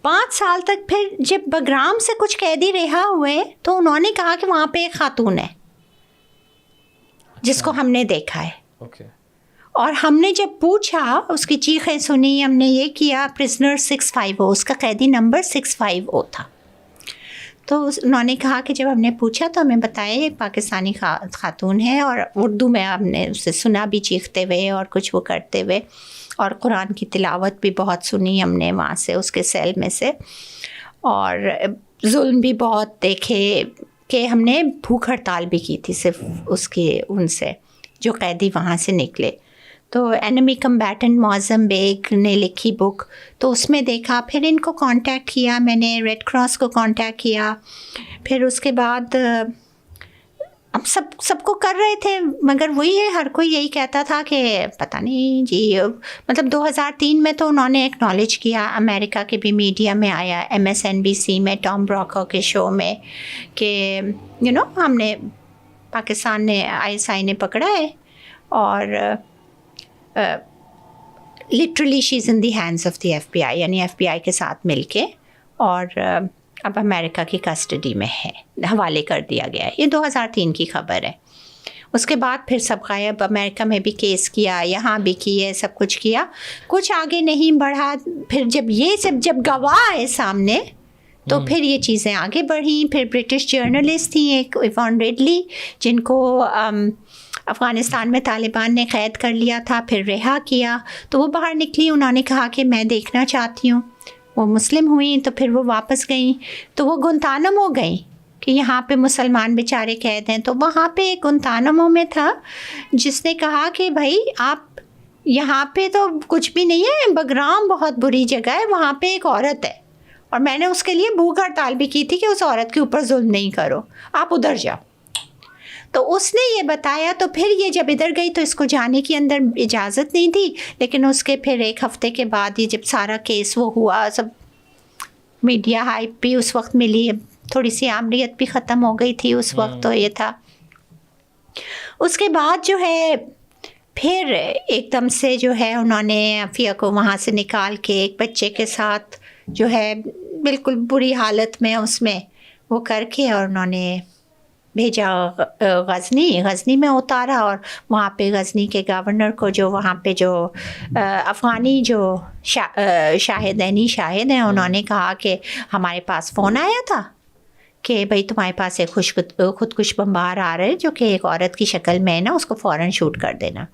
5 سال تک. پھر جب بگرام سے کچھ قیدی رہا ہوئے تو انہوں نے کہا کہ وہاں پہ ایک خاتون ہے جس کو ہم نے دیکھا ہے. اور ہم نے جب پوچھا، اس کی چیخیں سنی، ہم نے یہ کیا. پرزنر 650، اس کا قیدی نمبر 650 تھا. تو انہوں نے کہا کہ جب ہم نے پوچھا تو ہمیں بتایا یہ پاکستانی خاتون ہے، اور اردو میں ہم نے اسے سنا بھی چیختے ہوئے اور کچھ وہ کرتے ہوئے، اور قرآن کی تلاوت بھی بہت سنی ہم نے وہاں سے اس کے سیل میں سے. اور ظلم بھی بہت دیکھے کہ ہم نے بھوک ہڑتال بھی کی تھی صرف اس کی ان سے جو قیدی وہاں سے نکلے. تو اینمی کمبیٹنٹ معظم بیگ نے لکھی بک، تو اس میں دیکھا. پھر ان کو کانٹیکٹ کیا میں نے، ریڈ کراس کو کانٹیکٹ کیا. پھر اس کے بعد ہم سب کو کر رہے تھے، مگر وہی ہے ہر کوئی یہی کہتا تھا کہ پتہ نہیں جی. مطلب 2003 میں تو انہوں نے ایکنالج کیا، امریکہ کے بھی میڈیا میں آیا، MSNBC میں، ٹام براکر کے شو میں، کہ ہم نے پاکستان نے ISI نے پکڑا ہے، اور literally she is in the hands of the FBI، یعنی FBI کے ساتھ مل کے، اور اب امریکہ کی کسٹڈی میں ہے، حوالے کر دیا گیا ہے. یہ 2003 کی خبر ہے. اس کے بعد پھر سب غائب. امریکہ میں بھی کیس کیا، یہاں بھی کیے، سب کچھ کیا، کچھ آگے نہیں بڑھا. پھر جب گواہ آئے سامنے تو پھر یہ چیزیں آگے بڑھیں. پھر برٹش جرنلسٹ تھیں ایک ایوان ریڈلی، جن کو افغانستان میں طالبان نے قید کر لیا تھا، پھر رہا کیا. تو وہ باہر نکلی، انہوں نے کہا کہ میں دیکھنا چاہتی ہوں. وہ مسلم ہوئیں تو پھر وہ واپس گئیں. تو وہ گنتانمو گئیں کہ یہاں پہ مسلمان بیچارے قید ہیں. تو وہاں پہ ایک گنتانمو میں تھا جس نے کہا کہ بھائی آپ یہاں پہ تو کچھ بھی نہیں ہے، بگرام بہت بری جگہ ہے، وہاں پہ ایک عورت ہے، اور میں نے اس کے لیے بھوک ہڑتال بھی کی تھی کہ اس عورت کے اوپر ظلم نہیں کرو، آپ ادھر جاؤ. تو اس نے یہ بتایا. تو پھر یہ جب ادھر گئی تو اس کو جانے کی اندر اجازت نہیں تھی، لیکن اس کے پھر 1 ہفتے کے بعد یہ جب سارا کیس وہ ہوا، سب میڈیا ہائپ بھی اس وقت ملی، تھوڑی سی آمریت بھی ختم ہو گئی تھی اس وقت. تو یہ تھا. اس کے بعد جو ہے پھر ایک دم سے جو ہے انہوں نے عافیہ کو وہاں سے نکال کے ایک بچے کے ساتھ جو ہے بالکل بری حالت میں اس میں وہ کر کے، اور انہوں نے بھیجا غزنی میں اتارا. اور وہاں پہ غزنی کے گورنر کو، جو وہاں پہ جو افغانی جو شاہد ہیں، انہوں نے کہا کہ ہمارے پاس فون آیا تھا کہ بھائی تمہارے پاس ایک خودکش بمبار آ رہے جو کہ ایک عورت کی شکل میں ہے نا، اس کو فوراً شوٹ کر دینا.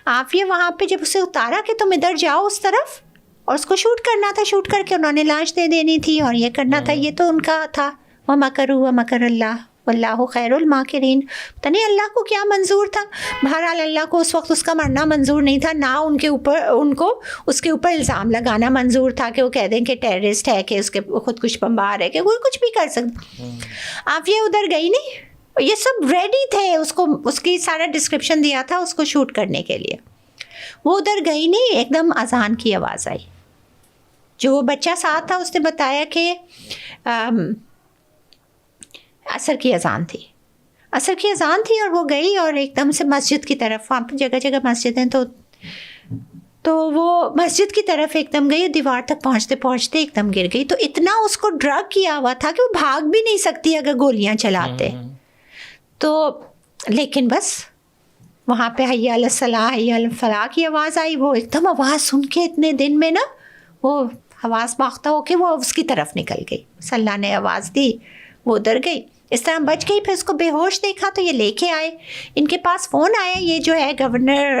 عافیہ وہاں پہ جب اسے اتارا کہ تم ادھر جاؤ اس طرف، اور اس کو شوٹ کرنا تھا، شوٹ کر کے انہوں نے لاش دے دینی تھی اور یہ کرنا تھا. یہ تو ان کا تھا. وَمَكَرُوا وَمَكَرَ اللَّهُ وَاللَّهُ خَيْرُ الْمَاكِرِينَ. پتہ نہیں اللہ کو کیا منظور تھا. بہرحال اللہ کو اس وقت اس کا مرنا منظور نہیں تھا، نہ ان کو اس کے اوپر الزام لگانا منظور تھا کہ وہ کہہ دیں کہ ٹیررسٹ ہے، کہ اس کے خودکش بمبار ہے، کہ کوئی کچھ بھی کر سکتا. عافیہ ادھر گئی نہیں، یہ سب ریڈی تھے، اس کی سارا ڈسکرپشن دیا تھا اس کو شوٹ کرنے کے لیے. وہ ادھر گئی نہیں. ایک دم اذان کی آواز آئی. جو بچہ ساتھ تھا اس نے بتایا کہ عصر کی اذان تھی اور وہ گئی اور ایک دم سے مسجد کی طرف، وہاں پہ جگہ جگہ مسجد ہیں تو وہ مسجد کی طرف ایک دم گئی، دیوار تک پہنچتے پہنچتے ایک دم گر گئی. تو اتنا اس کو ڈرگ کیا ہوا تھا کہ وہ بھاگ بھی نہیں سکتی اگر گولیاں چلاتے. تو لیکن بس وہاں پہ حی علی الصلاح حی علی الفلاح کی آواز آئی. وہ ایک دم آواز سن کے اتنے دن میں نا وہ حواس باختہ ہو کے وہ اس کی طرف نکل گئی. اللہ نے آواز دی، وہ ادھر گئی، اس طرح بچ گئی. پھر اس کو بے ہوش دیکھا تو یہ لے کے آئے. ان کے پاس فون آیا، یہ جو ہے گورنر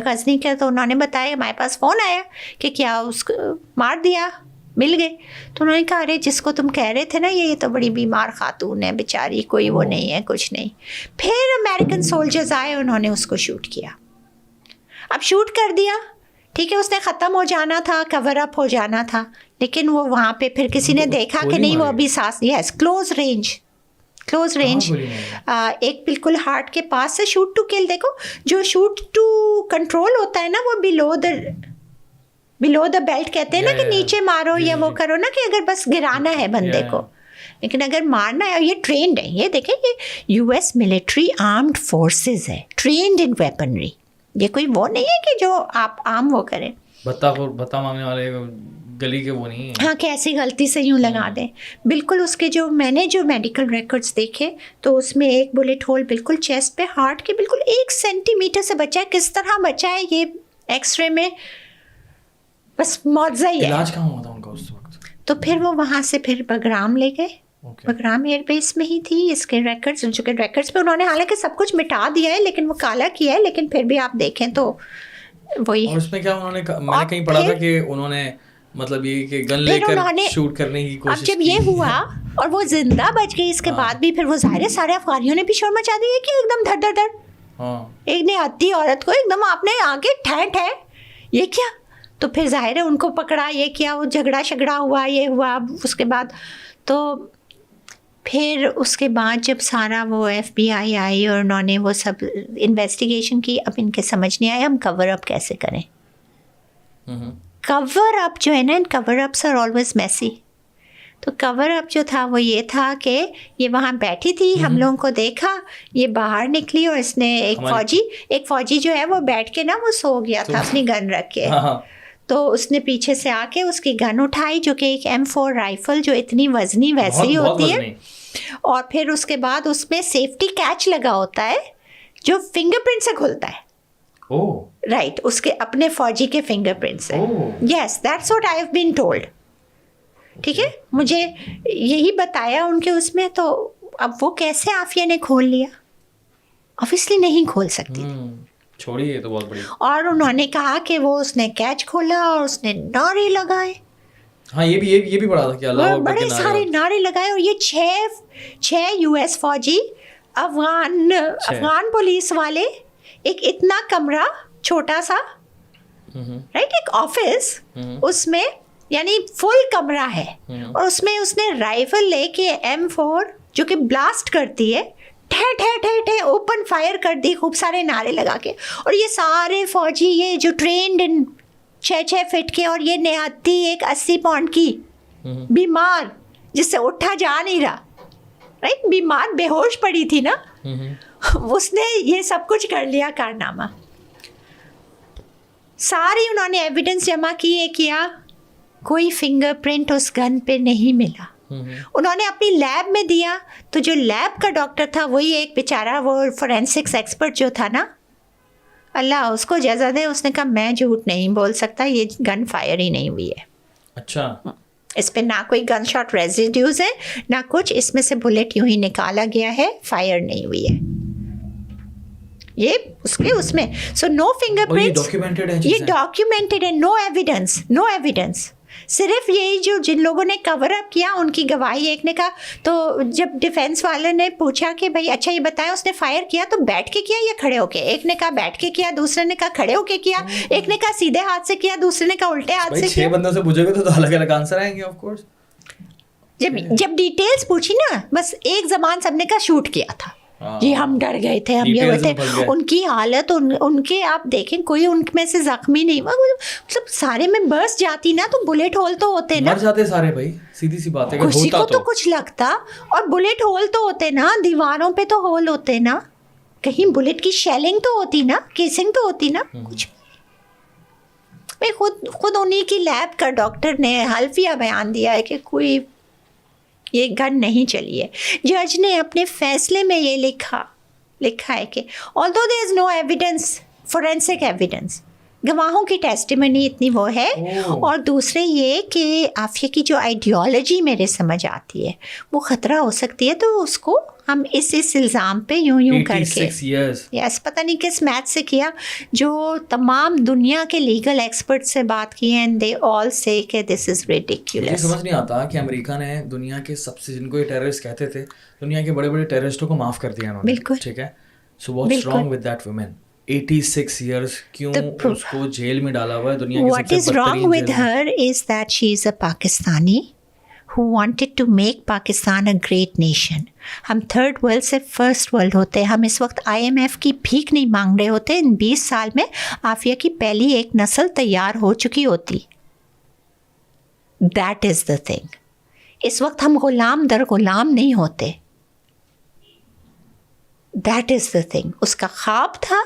غزنی کا، تو انہوں نے بتایا ہمارے پاس فون آیا کہ کیا اس کو مار دیا، مل گئے. تو انہوں نے کہا ارے جس کو تم کہہ رہے تھے نا یہ تو بڑی بیمار خاتون ہے بیچاری، کوئی وہ نہیں ہے، کچھ نہیں. پھر امریکن سولجرز آئے، انہوں نے اس کو شوٹ کیا. اب شوٹ کر دیا, ٹھیک ہے, اس نے ختم ہو جانا تھا, کور اپ ہو جانا تھا, لیکن وہ وہاں پہ پھر کسی نے دیکھا کہ نہیں وہ ابھی سانس, یس کلوز رینج ایک بالکل ہارٹ کے پاس سے شوٹ ٹو کل. دیکھو جو شوٹ ٹو کنٹرول ہوتا ہے نا وہ بلو دا بیلٹ کہتے ہیں نا کہ نیچے مارو یا وہ کرو نا کہ اگر بس گرانا ہے بندے کو, لیکن اگر مارنا ہے, اور یہ ٹرینڈ ہے, یہ دیکھیں یہ U S military armed forces ہے, ٹرینڈ ان ویپنری, یہ کوئی وہ نہیں ہے کہ جو آپ عام وہ کریں, بتا مانگنے والے گلی کے وہ نہیں ہیں. ہاں کہ ایسی غلطی سے یوں لگا دیں. بالکل اس کے جو میں نے جو میڈیکل ریکارڈز دیکھے تو اس میں ایک بلیٹ ہول بالکل چیسٹ پہ, ہارٹ کے بالکل 1 سینٹی میٹر سے بچا ہے. کس طرح بچا ہے یہ ایکس رے میں بس معجزہ ہی ہے. علاج کہاں ہوا تھا ان کا اس وقت؟ تو پھر وہ وہاں سے پھر بگرام لے گئے, بگرام ایئر بیس میں ہی تھی اس کے ریکارڈز, جو کہ ریکارڈز پہ انہوں نے حالانکہ سب کچھ مٹا دیا ہے لیکن وہ کالا کیا ہے, لیکن پھر بھی آپ دیکھیں تو وہی. اور اس میں کیا انہوں نے, میں نے کہیں پڑھا تھا کہ انہوں نے مطلب یہ کہ گن لے کر شوٹ کرنے کی کوشش کی. اب جب یہ ہوا اور وہ زندہ بچ گئی, اس کے بعد بھی پھر وہ ظاہر سارے افغانیوں نے بھی شور مچا دیا کہ ایک دم دھڑ دھڑ دھڑ, ایک نے آتی عورت کو ایک دم آپ نے آگے ٹھہ یہ کیا. تو پھر ظاہر ہے ان کو پکڑا, یہ کیا, وہ جھگڑا ہوا, یہ ہوا. اس کے بعد تو پھر اس کے بعد جب سارا وہ FBI آئی اور انہوں نے وہ سب انویسٹیگیشن کی, اب ان کے سمجھ نہیں آیا ہم کور اپ کیسے کریں. کور اپ جو ہے نا, کور اپس آر آلویز میسی. تو کور اپ جو تھا وہ یہ تھا کہ یہ وہاں بیٹھی تھی, ہم لوگوں کو دیکھا, یہ باہر نکلی اور اس نے ایک فوجی جو ہے وہ بیٹھ کے نا وہ سو گیا تھا اپنی گن رکھ کے, تو اس نے پیچھے سے آ کے اس کی گن اٹھائی جو کہ ایک M4 رائفل جو اتنی وزنی ویسے ہی ہوتی ہے, اور پھر اس کے بعد اس میں سیفٹی کیچ لگا ہوتا ہے جو فنگر پرنٹ سے کھلتا ہے. رائٹ, اس کے اپنے فوجی کے فنگر پرنٹ سے. Yes that's what I have been told. ٹھیک ہے, مجھے یہی بتایا ان کے اس میں. تو اب وہ کیسے عافیہ نے کھول لیا, آبویسلی نہیں کھول سکتی چھوڑیے تو بہت بڑی. اور انہوں نے کہا کہ وہ اس نے کیچ کھولا اور اس نے نعرے لگائے. ہاں یہ بھی پڑھا تھا کہ اللہ بڑے سارے نعرے لگائے, اور یہ 6 US فوجی افغان پولیس والے, ایک اتنا کمرہ چھوٹا سا, رائٹ, ایک آفس, اس میں یعنی فل کمرہ ہے, اور اس میں اس نے رائفل لے کے M4 جو کہ بلاسٹ کرتی ہے, ٹھے اوپن فائر کر دی, خوب سارے نعرے لگا کے. اور یہ سارے فوجی یہ جو ٹرینڈ 6 فٹ کے, اور یہ نہاتی ایک 80 پاؤنڈ کی بیمار جس سے اٹھا جا نہیں رہا, رائٹ, بیمار بے ہوش پڑی تھی نا, اس نے یہ سب کچھ کر لیا کارنامہ. ساری انہوں نے ایویڈنس جمع کیا, کوئی فنگر پرنٹ اس گن پہ نہیں ملا. انہوں نے اپنی لیب میں دیا, تو جو لیب کا ڈاکٹر تھا وہی ایک بیچارہ وہ فورینسکس ایکسپرٹ جو تھا نا, اللہ اس کو جزا دے, اس نے کہا میں جھوٹ نہیں بول سکتا, یہ گن فائر ہی نہیں ہوئی ہے. اچھا, اس پہ نہ کوئی گن شاٹ ریزیڈیوز ہے نہ کچھ, اس میں سے بلیٹ یوں ہی نکالا گیا ہے, فائر نہیں ہوئی ہے. یہ اس میں سو نو فنگر پرنٹس, یہ ڈاکیومنٹڈ ہے, نو ایویڈنس. صرف یہی جو جن لوگوں نے کور اپ کیا ان کی گواہی. ایک نے کہا, تو جب ڈیفینس والے نے پوچھا کہ بھائی اچھا یہ بتائیں اس نے فائر کیا تو بیٹھ کے کیا یا کھڑے ہو کے, ایک نے کہا بیٹھ کے کیا, دوسرے نے کہا کھڑے ہو کے کیا, ایک نے کہا سیدھے ہاتھ سے کیا, دوسرے نے کہا الٹے ہاتھ سے کیا. 6 بندوں سے پوچھو گے تو الگ الگ آنسر آئیں گے آف کورس. جب ڈیٹیلز پوچھی نا, بس ایک زبان سب نے کہا شوٹ کیا تھا, یہ ہم ڈر گئے تھے, ہم یہ ہوئے تھے. ان کی حالت ان کے آپ دیکھیں کوئی ان میں سے زخمی نہیں ہوا, مطلب سارے میں برس جاتی نا تو بلیٹ ہول تو ہوتے نا, مر جاتے سارے بھائی, سیدھی سی بات ہے, کسی کو تو کچھ لگتا, اور بلیٹ ہول تو ہوتے نا, دیواروں پہ تو ہول ہوتے نا, کہیں بلیٹ کی شیلنگ تو ہوتی نا, کیسنگ تو ہوتی نا, کچھ. میں خود انہی کی لیب کا ڈاکٹر نے حلفیہ بیان دیا ہے کہ کوئی یہ گن نہیں چلی ہے. جج نے اپنے فیصلے میں یہ لکھا ہے کہ although there is no evidence, forensic evidence, گواہوں کی ٹیسٹیمنی اتنی وہ ہے, اور دوسرے یہ کہ عافیہ کی جو آئیڈیالوجی میرے سمجھ آتی ہے وہ خطرہ ہو سکتی ہے, تو اس کو ہم اس الزام پہ یوں کر کے یس پتہ نہیں کس میتھ سے کیا, جو تمام دنیا کے لیگل ایکسپرٹ سے بات کی ہیں, and they all say کہ this is ridiculous. سمجھ نہیں آتا کہ امریکہ نے دنیا کے سب سے, جن کو یہ ٹیررسٹ کہتے تھے, دنیا کے بڑے بڑے ٹیررسٹوں کو معاف کر دیا انہوں نے. بالکل ٹھیک ہے. So what's wrong with that woman? 86 years کیوں اس کو جیل میں ڈالا ہوا ہے دنیا کی What is wrong with her is that she is a Pakistani who wanted to make Pakistan a great nation. ہم تھرڈ ورلڈ سے فرسٹ ورلڈ ہوتے. ہم اس وقت IMF کی بھیک نہیں مانگ رہے ہوتے. ان 20 سال میں عافیہ کی پہلی ایک نسل تیار ہو چکی ہوتی. That is the thing. اس وقت ہم غلام در غلام نہیں ہوتے. That is the thing. اس کا خواب تھا,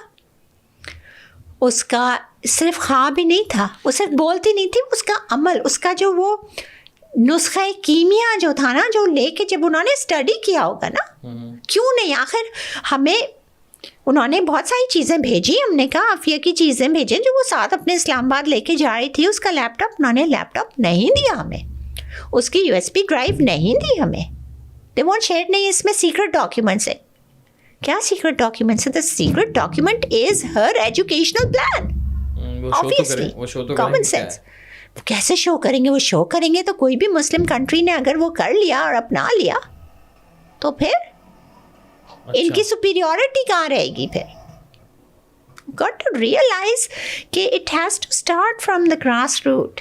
اس کا صرف خواب ہی نہیں تھا, وہ صرف بولتی نہیں تھی, اس کا عمل, اس کا جو وہ نسخہ کیمیا جو تھا نا, جو لے کے جب انہوں نے اسٹڈی کیا ہوگا نا, کیوں نہیں, آخر ہمیں انہوں نے بہت ساری چیزیں بھیجی, ہم نے کہا عافیہ کی چیزیں بھیجیں جو وہ ساتھ اپنے اسلام آباد لے کے جا رہی تھی. اس کا لیپ ٹاپ, انہوں نے لیپ ٹاپ نہیں دیا ہمیں, اس کی USB ڈرائیو نہیں دی ہمیں. دے وانٹ شیئر نہیں, اس میں سیکرٹ ڈاکیومنٹس ہے. کیا سیکرٹ ڈاکیومنٹس ہے؟ The secret document is her educational plan. Obviously, common sense. کیسے شو کریں گے؟ وہ شو کریں گے تو کوئی بھی مسلم کنٹری نے اگر وہ کر لیا اور اپنا لیا تو پھر ان کی سپیریورٹی کہاں رہے گی؟ پھر got to realize کہ it has to start from the grass root.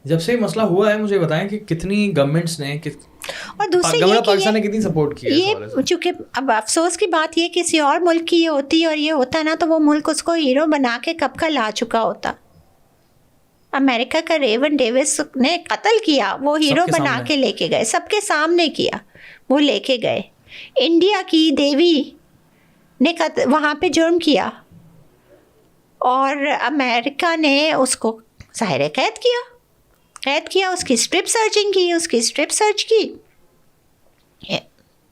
جب سے مسئلہ ہوا ہے مجھے بتائیں کہ کتنی گورنمنٹس نے اور دوسرے پاکستان نے کتنی سپورٹ کی ہے. یہ چونکہ اب افسوس کی بات یہ کسی اور ملک کی یہ ہوتی اور یہ ہوتا نا تو وہ ملک اس کو ہیرو بنا کے کب کا لا چکا ہوتا. امریکہ کا ریون ڈیوس نے قتل کیا, وہ ہیرو بنا کے لے کے گئے, سب کے سامنے کیا, وہ لے کے گئے. انڈیا کی دیوی نے وہاں پہ جرم کیا اور امریکہ نے اس کو ظاہر قید کیا, اس کی اسٹرپ سرچنگ کی, اس کی اسٹرپ سرچ کی.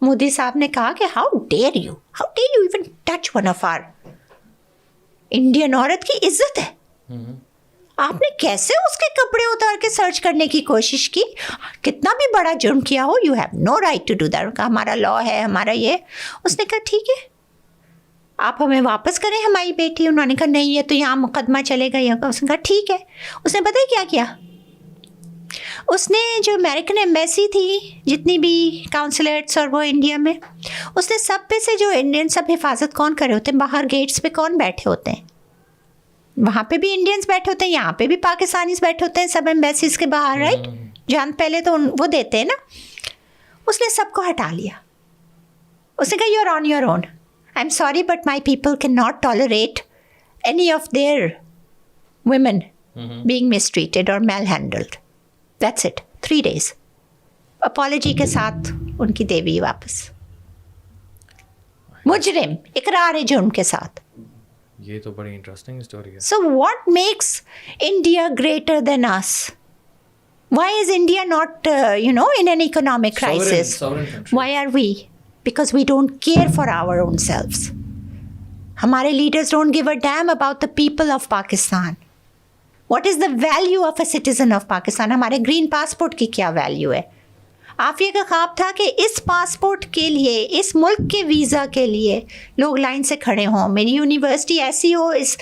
مودی صاحب نے کہا کہ how dare you even touch one of our Indian عورت کی عزت ہے, آپ نے کیسے اس کے کپڑے اتار کے سرچ کرنے کی کوشش کی؟ کتنا بھی بڑا جرم کیا ہو, you have no right to do that. ہمارا لا ہے, ہمارا یہ. اس نے کہا ٹھیک ہے آپ ہمیں واپس کریں ہماری بیٹی. انہوں نے کہا نہیں یہ تو یہاں مقدمہ چلے گا. اس نے کہا ٹھیک ہے. اس نے پتہ ہے کیا کیا؟ اس نے جو امریکن ایمبیسی تھی, جتنی بھی کاؤنسلیٹس اور وہ انڈیا میں, اس نے سب پہ سے جو انڈین سب حفاظت کون کرے ہوتے ہیں, باہر گیٹس پہ کون بیٹھے ہوتے ہیں, وہاں پہ بھی انڈینس بیٹھے ہوتے ہیں, یہاں پہ بھی پاکستانیز بیٹھے ہوتے ہیں سب ایمبیسیز کے باہر, رائٹ. جان پہلے تو وہ دیتے ہیں نا. اس نے سب کو ہٹا لیا. اس نے کہا you are on your own, I am sorry but my people can not tolerate any of their women being mistreated اور mishandled. That's it. 3 days apology کے ساتھ ان کی دیوی واپس. مجرم اقرار جرم کے ساتھ. یہ تو بڑی انٹرسٹنگ اسٹوری ہے. So what makes India greater than us? Why is India not, in an economic crisis? Sovereign country. Why are we? Because we don't care for our own selves. ہمارے leaders don't give a damn about the people of Pakistan. What is the value of a citizen of Pakistan? ہمارے green passport کی کیا value ہے؟ عافیہ کا خواب تھا کہ اس passport کے لیے, اس ملک کے ویزا کے لیے لوگ لائن سے کھڑے ہوں. میری یونیورسٹی ایسی ہو, اس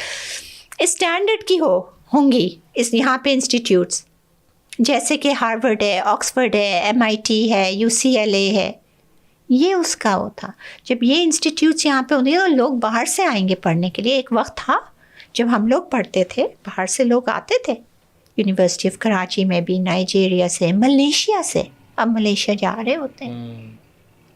اسٹینڈرڈ کی ہوں گی, اس یہاں پہ انسٹیٹیوٹس جیسے کہ ہارورڈ ہے, آکسفورڈ ہے, MIT ہے, UCLA ہے. یہ اس کا وہ تھا. جب یہ انسٹیٹیوٹس یہاں پہ ہوتے ہیں تو لوگ باہر سے آئیں گے پڑھنے کے لیے. ایک وقت تھا جب ہم لوگ پڑھتے تھے, باہر سے لوگ آتے تھے, یونیورسٹی آف کراچی میں بھی, نائجیریا سے, ملیشیا سے. اب ملیشیا جا رہے ہوتے ہیں,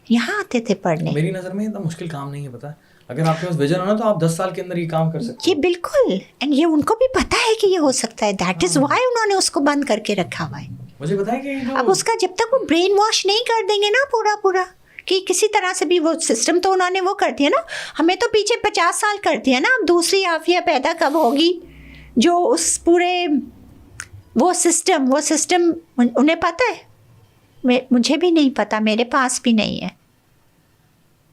یہاں آتے تھے پڑھنے. میری نظر میں اتنا مشکل کام نہیں ہے. پتہ ہے اگر آپ کے پاس ویژن ہو نا تو آپ 10 سال کے اندر یہ کام کر سکتے ہیں. یہ بالکل, اینڈ یہ ان کو بھی پتہ ہے کہ یہ ہو سکتا ہے. دیٹ از وائی انہوں نے اس کو بند کر کے رکھا ہوا ہے. مجھے بتائیں کہ اب اس کا جب تک وہ برین واش نہیں کر دیں گے نا پورا کہ کسی طرح سے بھی, وہ سسٹم تو انہوں نے وہ کر دیا نا, ہمیں تو پیچھے 50 سال کر دیا نا. اب دوسری عافیہ پیدا کب ہوگی جو اس پورے وہ سسٹم انہیں پتہ ہے. مجھے بھی نہیں پتہ, میرے پاس بھی نہیں ہے.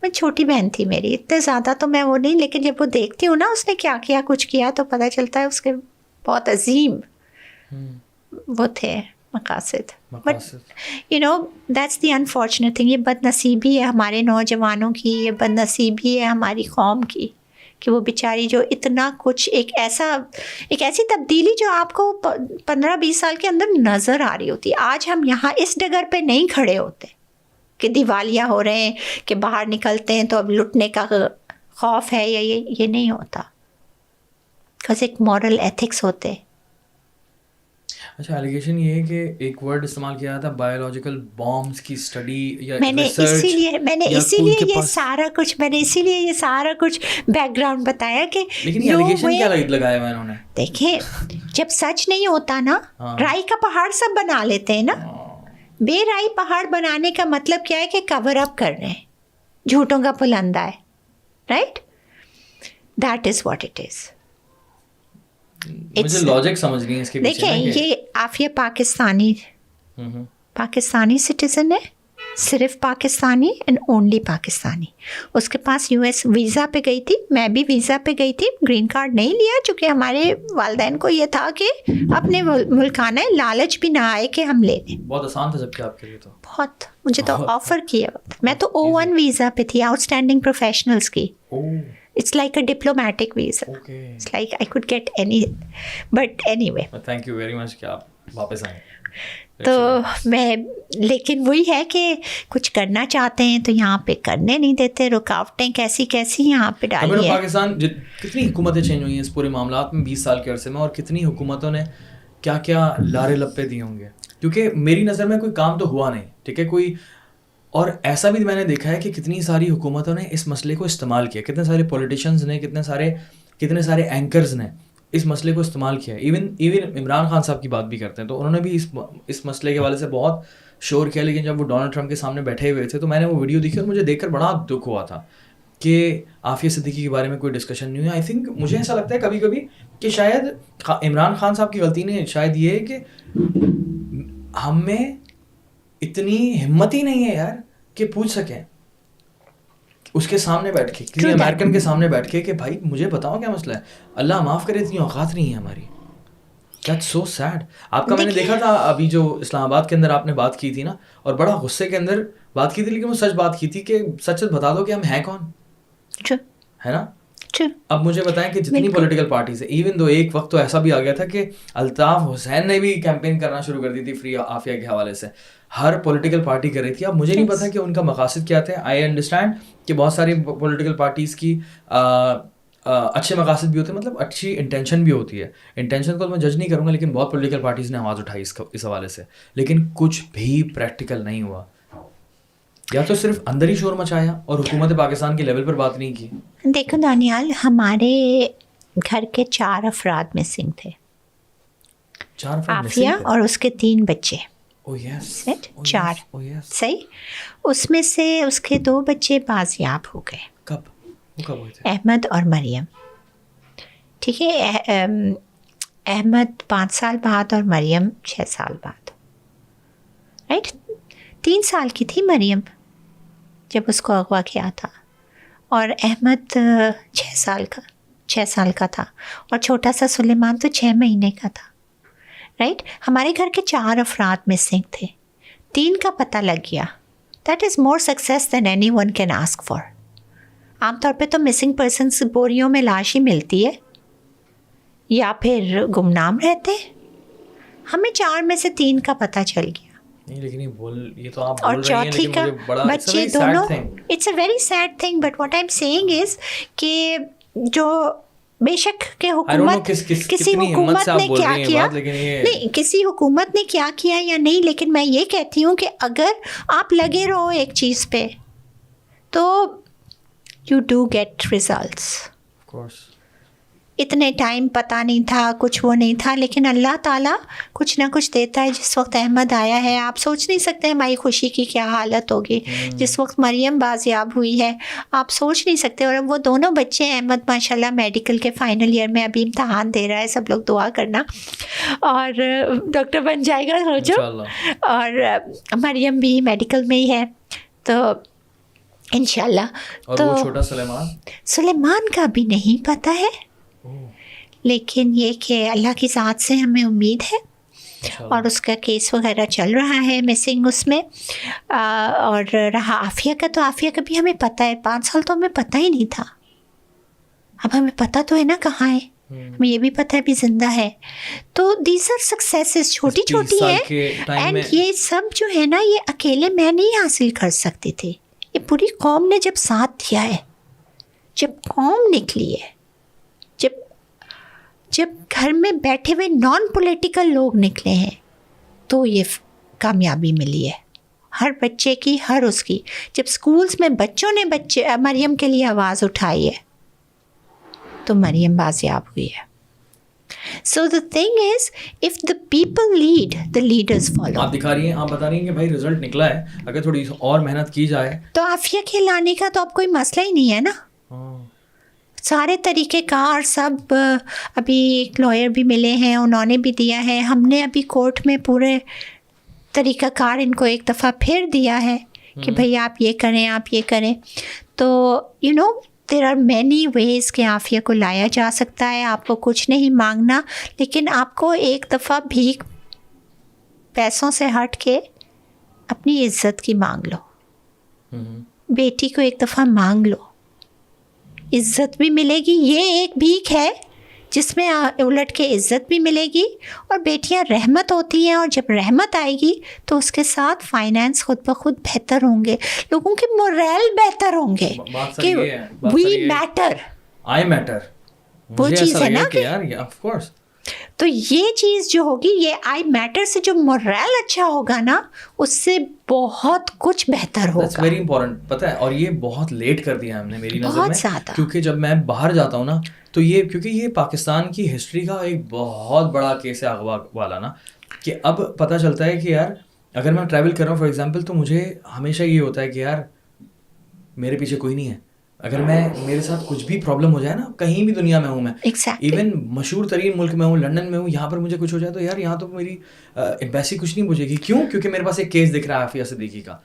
میں چھوٹی بہن تھی میری, اتنے زیادہ تو میں وہ نہیں, لیکن جب وہ دیکھتی ہوں نا اس نے کیا کیا کچھ کیا تو پتہ چلتا ہے اس کے بہت عظیم وہ تھے مقاصد. But that's the unfortunate thing. یہ بد نصیبی ہے ہمارے نوجوانوں کی, یہ بد نصیبی ہے ہماری قوم کی کہ وہ بیچاری جو اتنا کچھ, ایک ایسی تبدیلی جو آپ کو 15-20 سال کے اندر نظر آ رہی ہوتی. آج ہم یہاں اس ڈگر پہ نہیں کھڑے ہوتے کہ دیوالیہ ہو رہے ہیں, کہ باہر نکلتے ہیں تو اب لٹنے کا خوف ہے یا یہ نہیں ہوتا, بس ایک مورل ایتھکس ہوتے. اچھا ایلیگیشن یہ ہے کہ ایک ورڈ استعمال کیا تھا بایولوجیکل بامز کی اسٹڈی یا میں نے اسی لیے یہ سارا کچھ بیک گراؤنڈ بتایا کہ لیکن ایلیگیشن کیا لگایا ہوا انہوں نے. دیکھیں جب سچ نہیں ہوتا نا, رائی کا پہاڑ سب بنا لیتے ہیں نا. بے رائی پہاڑ بنانے کا مطلب کیا ہے کہ کور اپ کر رہے ہیں, جھوٹوں کا پلندہ ہے, right. That is what it is. مجھے لاجک سمجھ نہیں ہے اس کے پیچھے. دیکھیں یہ عافیہ پاکستانی سٹیزن ہے, صرف پاکستانی اینڈ اونلی پاکستانی. اس کے پاس US ویزا پہ گئی تھی, میں بھی ویزا پہ گئی تھی, گرین کارڈ نہیں لیا چونکہ ہمارے والدین کو یہ تھا کہ اپنے ملک آنا ہے, لالچ بھی نہ آئے کہ ہم لے لیں. بہت آسان تھا جب کہ آپ کے لیے. تو بہت مجھے تو آفر کیا, میں تو O1 ویزا پہ تھی, آؤٹ اسٹینڈنگ پروفیشنلس کی. It's like a diplomatic visa. Okay. It's like I could get any, but anyway. Thank you very much کہ آپ واپس آئیں. تو میں لیکن وہی ہے کہ کچھ کرنا چاہتے ہیں تو یہاں پہ کرنے نہیں دیتے, رکاوٹیں کیسی یہاں پہ ڈالی ہیں. پاکستان کتنی حکومتیں چینج ہوئی ہیں اس پورے معاملات میں 20 سال کے عرصے میں, اور کتنی حکومتوں نے کیا کیا لارے لپے دیے ہوں گے, کیونکہ میری نظر میں کوئی کام تو ہوا نہیں, ٹھیک ہے, کوئی. اور ایسا بھی میں نے دیکھا ہے کہ کتنی ساری حکومتوں نے اس مسئلے کو استعمال کیا, کتنے سارے پولیٹیشینز نے, کتنے سارے اینکرز نے اس مسئلے کو استعمال کیا. ایون عمران خان صاحب کی بات بھی کرتے ہیں تو انہوں نے بھی اس مسئلے کے حوالے سے بہت شور کیا, لیکن جب وہ ڈونلڈ ٹرمپ کے سامنے بیٹھے ہوئے تھے تو میں نے وہ ویڈیو دیکھی اور مجھے دیکھ کر بڑا دکھ ہوا تھا کہ عافیہ صدیقی کے بارے میں کوئی ڈسکشن نہیں ہوئی. آئی تھنک مجھے ایسا لگتا ہے کبھی کبھی کہ شاید عمران خان صاحب کی غلطی نہیں ہے, شاید یہ ہے کہ ہم میں اتنی ہمت ہی نہیں ہے یار کہ پوچھ سکیں اس کے سامنے بیٹھ کے, کسی امریکن کے سامنے بیٹھ کے کہ بھائی مجھے بتاؤ کیا مسئلہ ہے, اللہ معاف کرے اتنی اوقات نہیں ہے ہماری. That's so sad. آپ کا میں نے دیکھا تھا ابھی جو اسلام آباد کے اندر آپ نے بات کی تھی نا, اور بڑا غصے کے اندر بات کی تھی, لیکن وہ سچ بات کی تھی کہ سچ بتا دو کہ ہم ہیں کون, ہے نا. اب مجھے بتائیں کہ جتنی پولیٹیکل پارٹیز ہیں, ایون دو ایک وقت تو ایسا بھی آ گیا تھا کہ الطاف حسین نے بھی کیمپین کرنا شروع کر دی تھی فری عافیہ کے حوالے سے, ہر پولیٹیکل پارٹی کر رہی تھی. اب مجھے نہیں پتا کہ ان کا مقاصد کیا تھے. آئی انڈرسٹینڈ کہ بہت ساری پولیٹیکل پارٹیز کی اچھے مقاصد بھی ہوتے ہیں, مطلب اچھی انٹینشن بھی ہوتی ہے, انٹینشن کو میں جج نہیں کروں گا, لیکن بہت پولیٹیکل پارٹیز نے آواز اٹھائی اس حوالے سے, لیکن کچھ بھی پریکٹیکل نہیں ہوا. یا تو صرف اندر ہی شور مچایا اور حکومت پاکستان کے لیول پر بات نہیں کی. دیکھو دانیال, ہمارے گھر کے 4 افراد مسنگ تھے, عافیہ اور اس کے 3 بچے. 4 صحیح. اس میں سے اس کے 2 بچے بازیاب ہو گئے. کب ہوئے تھے؟ احمد اور مریم. ٹھیک ہے, احمد 5 سال بعد اور مریم 6 سال بعد. رائٹ. 3 سال کی تھی مریم جب اس کو اغوا کیا تھا, اور احمد 6 سال کا تھا, اور چھوٹا سا سلیمان تو 6 مہینے کا تھا. رائٹ. ہمارے گھر کے 4 افراد مسنگ تھے, 3 کا پتہ لگ گیا. That is more success than anyone can ask for. عام طور پہ تو مسنگ پرسنس بوریوں میں لاش ہی ملتی ہے یا پھر گمنام رہتے. ہمیں 4 میں سے 3 کا پتہ چل گیا. اور چوتھی کا بچے دونوں. It's a very sad thing, but what I am seeing is کہ جو بے شک کہ حکومت کسی حکومت نے کیا کیا نہیں, کسی حکومت نے کیا کیا یا نہیں, لیکن میں یہ کہتی ہوں کہ اگر آپ لگے رہو ایک چیز پہ تو یو ڈو گیٹ ریزلٹس. اتنے ٹائم پتہ نہیں تھا, کچھ وہ نہیں تھا, لیکن اللہ تعالیٰ کچھ نہ کچھ دیتا ہے. جس وقت احمد آیا ہے آپ سوچ نہیں سکتے ہماری خوشی کی کیا حالت ہوگی. جس وقت مریم بازیاب ہوئی ہے آپ سوچ نہیں سکتے. اور اب وہ دونوں بچے, احمد ماشاءاللہ میڈیکل کے فائنل ایئر میں ابھی امتحان دے رہا ہے, سب لوگ دعا کرنا, اور ڈاکٹر بن جائے گا سوچو. اور مریم بھی میڈیکل میں ہی ہے تو انشاءاللہ. اور وہ چھوٹا سلیمان کا بھی نہیں پتہ ہے, لیکن یہ کہ اللہ کی ذات سے ہمیں امید ہے, اور اس کا کیس وغیرہ چل رہا ہے مسنگ اس میں. اور رہا عافیہ کا, تو عافیہ کا بھی ہمیں پتہ ہے. 5 سال تو ہمیں پتہ ہی نہیں تھا, اب ہمیں پتہ تو ہے نا کہاں ہے, ہمیں یہ بھی پتہ ہے بھی زندہ ہے. تو دیز آر سکسیسز چھوٹی چھوٹی ہیں, اینڈ یہ سب جو ہے نا یہ اکیلے میں نہیں حاصل کر سکتی تھی, یہ پوری قوم نے جب ساتھ دیا ہے جب قوم نکلی ہے, جب گھر میں بیٹھے ہوئے نان پولیٹیکل لوگ نکلے ہیں, تو یہ کامیابی ملی ہے ہر بچے کی, ہر اس کی. جب اسکولس میں بچوں نے مریم کے لیے آواز اٹھائی ہے تو مریم بازیاب ہوئی ہے. So the thing is, if the people lead, the leaders follow. آپ دکھا رہی ہیں, آپ بتا رہی ہیں کہ بھائی رزلٹ نکلا ہے, اگر تھوڑی اور محنت کی جائے تو عافیہ کھلانے کا تو اب کوئی مسئلہ ہی نہیں ہے نا. سارے طریقہ کار سب, ابھی ایک لائر بھی ملے ہیں, انہوں نے بھی دیا ہے, ہم نے ابھی کورٹ میں پورے طریقہ کار ان کو ایک دفعہ پھر دیا ہے کہ بھئی آپ یہ کریں, آپ یہ کریں. تو you know there are many ways کہ عافیہ کو لایا جا سکتا ہے. آپ کو کچھ نہیں مانگنا, لیکن آپ کو ایک دفعہ بھیک پیسوں سے ہٹ کے اپنی عزت کی مانگ لو. بیٹی کو ایک دفعہ مانگ لو, عزت بھی ملے گی. یہ ایک بھیک ہے جس میں الٹ کے عزت بھی ملے گی, اور بیٹیاں رحمت ہوتی ہیں, اور جب رحمت آئے گی تو اس کے ساتھ فائنینس خود بخود بہتر ہوں گے, لوگوں کے مورل بہتر ہوں گے کہ وی میٹر, آئی میٹر, وہ چیز ہے نا کہ آف کورس. تو یہ چیز جو ہوگی, یہ آئی میٹر سے جو مورل اچھا ہوگا نا, اس سے بہت کچھ بہتر ہوگا. That's very important, پتہ ہے. اور یہ بہت لیٹ کر دیا ہم نے میری نظر میں, کیونکہ جب میں باہر جاتا ہوں نا تو یہ, کیونکہ یہ پاکستان کی ہسٹری کا ایک بہت بڑا کیس ہے اغوا والا نا, کہ اب پتہ چلتا ہے کہ یار اگر میں ٹریول کر رہا ہوں فار ایگزامپل, تو مجھے ہمیشہ یہ ہوتا ہے کہ یار میرے پیچھے کوئی نہیں ہے. اگر میرے ساتھ کچھ بھی پرابلم ہو جائے نا, کہیں بھی دنیا میں ہوں میں, ایون مشہور ترین ملک میں ہوں, لنڈن میں ہوں, یہاں پر مجھے کچھ ہو جائے تو یار یہاں تو میری ایمبیسی کچھ نہیں پوچھے گی. کیوں؟ کیونکہ میرے پاس ایک کیس دکھ رہا ہے عافیہ صدیقی کا.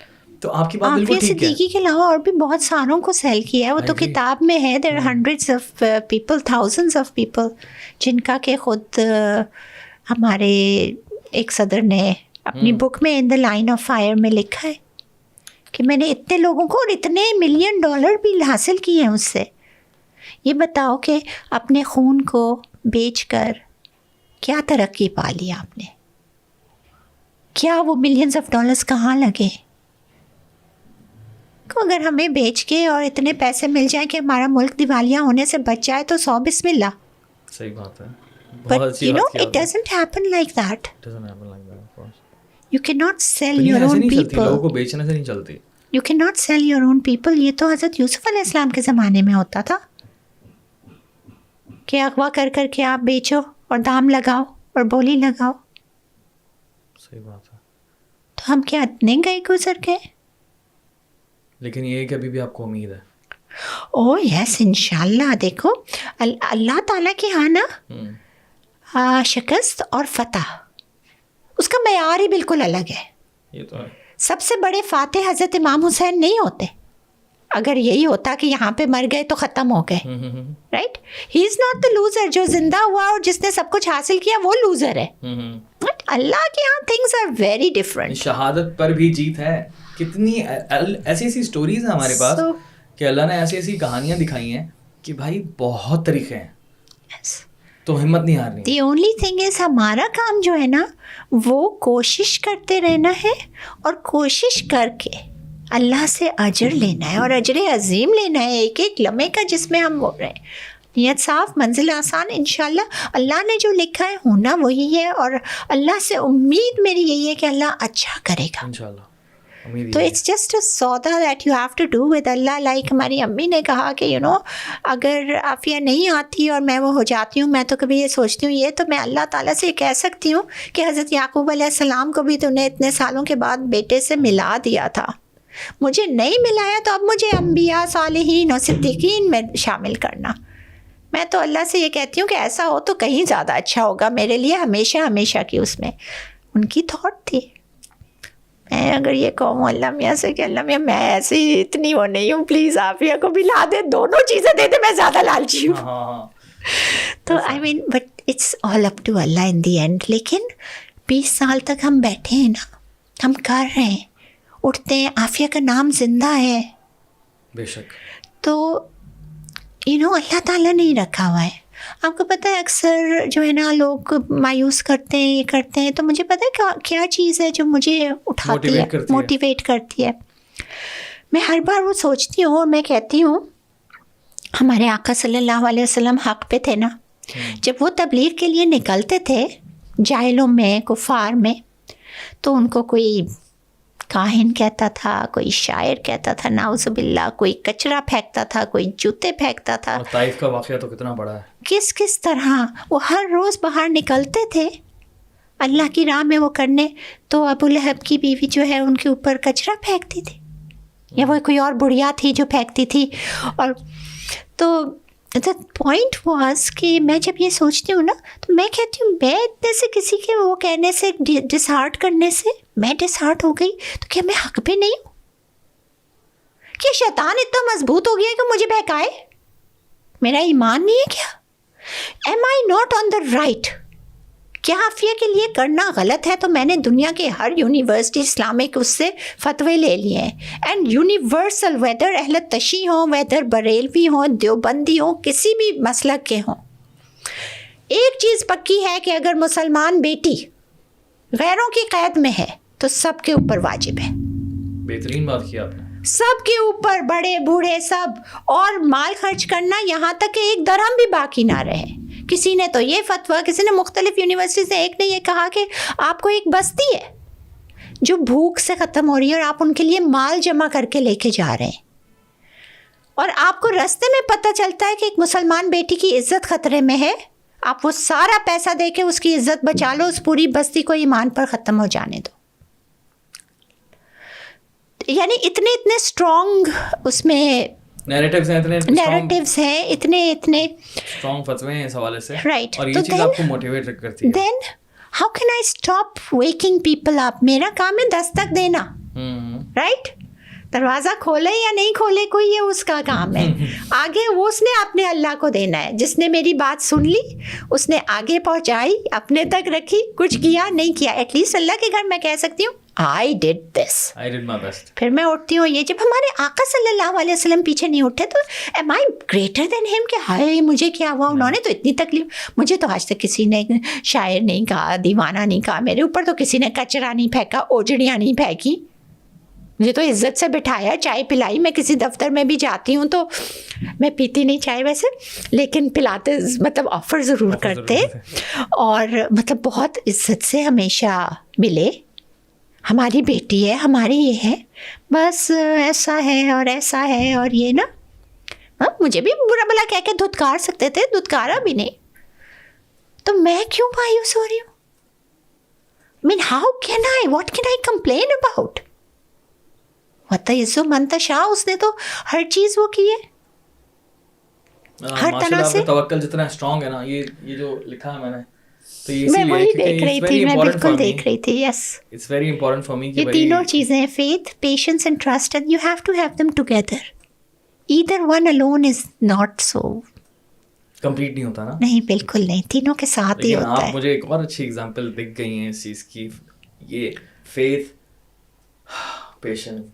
تو آپ کی بات بالکل ٹھیک ہے. صدیقی کے علاوہ اور بھی بہت ساروں کو سیل کیا ہے, وہ تو کتاب میں ہے. There are hundreds of people, thousands of people, جن کا کہ خود ہمارے ایک صدر نے اپنی بک میں ان دا لائن آف فائر میں لکھا ہے کہ میں نے اتنے لوگوں کو اور اتنے $1 ملین بھی حاصل کیے ہیں اس سے. یہ بتاؤ کہ اپنے خون کو بیچ کر کیا ترقی پا لی آپ نے, کیا وہ $ملینز کہاں لگے؟ اگر ہمیں بیچ کے اور اتنے پیسے مل جائیں کہ ہمارا ملک دیوالیہ ہونے سے بچ جائے تو 100 بسم اللہ. صحیح بات ہے. But you know, it doesn't happen like that. You cannot sell your own people. لوگوں کو بیچنے سے نہیں چلتی. You cannot sell your own people. یہ تو حضرت یوسف علیہ السلام کے زمانے میں ہوتا تھا کہ اغوا کر کر کے آپ بیچو اور دام لگاؤ اور بولی لگاؤ. صحیح بات ہے. تو ہم کیا اتنے گئے گزر گئے؟ لیکن یہ کہ ابھی بھی آپ کو امید ہے. اوہ یس, انشاءاللہ. دیکھو اللہ تعالیٰ کے ہاں نا شکست اور فتح اس کا معیار ہی بالکل الگ ہے. یہ تو ہے. سب سے بڑے فاتح حضرت امام حسین نہیں ہوتے. اگر یہی ہوتا کہ یہاں پہ مر گئے تو ختم ہو گئے, right, he is not the loser. جو زندہ ہوا اور جس نے سب کچھ حاصل کیا وہ لوزر ہے. بٹ اللہ کے یہاں تھنگس آر ویری ڈفرینٹ. شہادت پر بھی جیت ہے. کتنی ایسی ایسی اسٹوریز ہیں ہمارے پاس کہ اللہ نے ایسی ایسی کہانیاں دکھائی ہیں کہ بھائی بہت طریقے ہیں, تو ہمت نہیں ہارنی. دی اونلی تھنگ از ہمارا کام جو ہے نا وہ کوشش کرتے رہنا ہے, اور کوشش کر کے اللہ سے اجر لینا ہے, اور اجر عظیم لینا ہے ایک ایک لمحے کا جس میں ہم ہو رہے ہیں. نیت صاف, منزل آسان. انشاءاللہ اللہ نے جو لکھا ہے ہونا وہی ہے, اور اللہ سے امید میری یہی ہے کہ اللہ اچھا کرے گا انشاءاللہ. تو اٹس جسٹ اے سودا that you have to do with Allah. Like ہماری امی نے کہا کہ یو نو اگر عافیہ نہیں آتی اور میں وہ ہو جاتی ہوں, میں تو کبھی یہ سوچتی ہوں یہ تو میں اللہ تعالیٰ سے کہہ سکتی ہوں کہ حضرت یعقوب علیہ السلام کو بھی تو نے اتنے سالوں کے بعد بیٹے سے ملا دیا تھا, مجھے نہیں ملایا تو اب مجھے انبیاء, صالحین اور صدیقین میں شامل کرنا. میں تو اللہ سے یہ کہتی ہوں کہ ایسا ہو تو کہیں زیادہ اچھا ہوگا میرے لیے ہمیشہ ہمیشہ کی. اس میں ان کی تھاٹ تھی. میں اگر یہ کہوں اللہ میاں سے کہ اللہ میاں میں ایسی اتنی وہ نہیں ہوں, پلیز عافیہ کو بھی لا دے, دونوں چیزیں دے دے, میں زیادہ لالچی ہوں. تو I mean but it's all up to Allah in the end. لیکن 20 سال تک ہم بیٹھے ہیں نا, ہم کر رہے ہیں, اٹھتے ہیں, عافیہ کا نام زندہ ہے. بے شک. تو یو نو اللہ تعالیٰ نے ہی رکھا ہوا ہے. آپ کو پتہ ہے اکثر جو ہے نا لوگ مایوس کرتے ہیں, یہ کرتے ہیں, تو مجھے پتہ ہے کیا چیز ہے جو مجھے اٹھاتی ہے, موٹیویٹ کرتی ہے. میں ہر بار وہ سوچتی ہوں اور میں کہتی ہوں ہمارے آقا صلی اللہ علیہ وسلم حق پہ تھے نا. جب وہ تبلیغ کے لیے نکلتے تھے جاہلوں میں, کفار میں, تو ان کو کوئی کاہن کہتا تھا, کوئی شاعر کہتا تھا, نعوذ باللہ, کوئی کچرا پھینکتا تھا, کوئی جوتے پھینکتا تھا. اور طائف کا واقعہ تو کتنا بڑا ہے. کس طرح وہ ہر روز باہر نکلتے تھے اللہ کی راہ میں وہ کرنے, تو ابو لہب کی بیوی جو ہے ان کے اوپر کچرا پھینکتی تھی, یا وہ کوئی اور بڑھیا تھی جو پھینکتی تھی. اور تو the point was کہ میں جب یہ سوچتی ہوں نا تو میں کہتی ہوں میں اتنے سے کسی کے وہ کہنے سے ڈس ہارٹ کرنے سے میں ڈس ہارٹ ہو گئی تو کیا میں حق پہ نہیں ہوں؟ کیا شیطان اتنا مضبوط ہو گیا کہ مجھے بہکائے؟ میرا ایمان نہیں ہے کیا؟ am I not on the right؟ کیا عافیہ کے لیے کرنا غلط ہے؟ تو میں نے دنیا کے ہر یونیورسٹی اسلامک اس سے فتوے لے لیے ہیں, اینڈ یونیورسل, ویدر اہل تشیع ہوں, ویدر بریلوی ہوں, دیوبندی ہوں, کسی بھی مسلک کے ہوں, ایک چیز پکی ہے کہ اگر مسلمان بیٹی غیروں کی قید میں ہے تو سب کے اوپر واجب ہے. بہترین بات کی آپ نے. سب کے اوپر, بڑے بوڑھے سب, اور مال خرچ کرنا یہاں تک کہ ایک درہم بھی باقی نہ رہے. کسی نے تو یہ فتویٰ, کسی نے مختلف یونیورسٹی سے, ایک نے یہ کہا کہ آپ کو ایک بستی ہے جو بھوک سے ختم ہو رہی ہے اور آپ ان کے لیے مال جمع کر کے لے کے جا رہے ہیں, اور آپ کو راستے میں پتہ چلتا ہے کہ ایک مسلمان بیٹی کی عزت خطرے میں ہے, آپ وہ سارا پیسہ دے کے اس کی عزت بچا لو, اس پوری بستی کو ایمان پر ختم ہو جانے دو. یعنی اتنے اسٹرانگ اس میں نیریٹیوز ہیں, اتنے اسٹرانگ فتوے ہیں اس حوالے سے, رائٹ. اور یہ چیز آپ کو موٹیویٹ کرتی ہے. Then how can I stop waking people up? میرا کام ہے دستک دینا, رائٹ. دروازہ کھولے یا نہیں کھولے کوئی, یہ اس کا کام ہے. آگے وہ اس نے اپنے اللہ کو دینا ہے. جس نے میری بات سن لی اس نے آگے پہنچائی, اپنے تک رکھی, کچھ کیا نہیں کیا, ایٹ لیسٹ اللہ کے گھر میں کہہ سکتی ہوں I did this. I did my best. پھر میں اٹھتی ہوں. یہ جب ہمارے آقا صلی اللہ علیہ وسلم پیچھے نہیں اٹھے تو am I greater than him کہ ہائے مجھے کیا ہوا, انہوں نے تو اتنی تکلیف. مجھے تو آج تک کسی نے شاعر نہیں کہا, دیوانہ نہیں کہا, میرے اوپر تو کسی نے کچرا نہیں پھینکا, اوجڑیاں نہیں پھینکی, مجھے تو عزت سے بٹھایا, چائے پلائی. میں کسی دفتر میں بھی جاتی ہوں تو میں پیتی نہیں چائے ویسے, لیکن پلاتے, مطلب آفر ضرور کرتے, اور مطلب بہت عزت سے ہمیشہ ملے. ہماری بیٹی ہے, ہماری یہ ہے, بس ایسا ہے اور ایسا ہے اور یہ نا. مجھے بھی برا بلا کہہ کے دھتکار سکتے تھے, دھتکارا بھی نہیں, تو میں کیوں مایوس ہو رہی ہوں؟ Man how can I, what can I complain about? وَتَعِزُّ مَن تَشَاءُ, اس نے تو ہر چیز وہ کی ہے, ہر طرح سے. توکل جتنا اسٹرانگ ہے نا, یہ جو لکھا ہے میں نے, میں وہی دیکھ رہی تھی, میں بالکل دیکھ رہی تھی. Yes, it's very important for me. یہ تینوں چیزیں ہیں, faith, patience and trust, and you have to have them together. Either one alone is not so complete نہیں ہوتا نا. نہیں, بالکل نہیں, تینوں کے ساتھ ہی ہوتا ہے. آپ مجھے ایک اور اچھی ایگزامپل دکھ گئی ہیں اس چیز کی, یہ فیتھ, پیشنس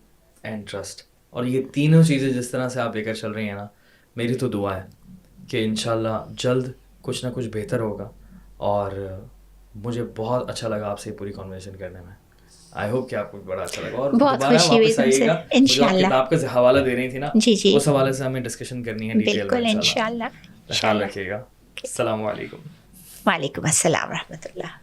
اینڈ ٹرسٹ, اور یہ تینوں چیزیں جس طرح سے آپ لے کر چل رہی ہیں نا, میری تو دعا ہے کہ انشاءاللہ جلد کچھ نہ کچھ بہتر ہوگا. اور مجھے بہت اچھا لگا آپ سے پوری کنورسیشن کرنے میں. آئی ہوپ کہ آپ کو بڑا اچھا لگا, اور بہت خوشی ہوئی تم سے. انشاءاللہ کتاب کا حوالہ دے رہی تھی نا, جی جی, اس حوالے سے ہمیں ڈسکشن کرنی ہے ڈیٹیل میں. بالکل انشاءاللہ. خیال رکھیے گا. السلام علیکم. وعلیکم السلام ورحمۃ اللہ.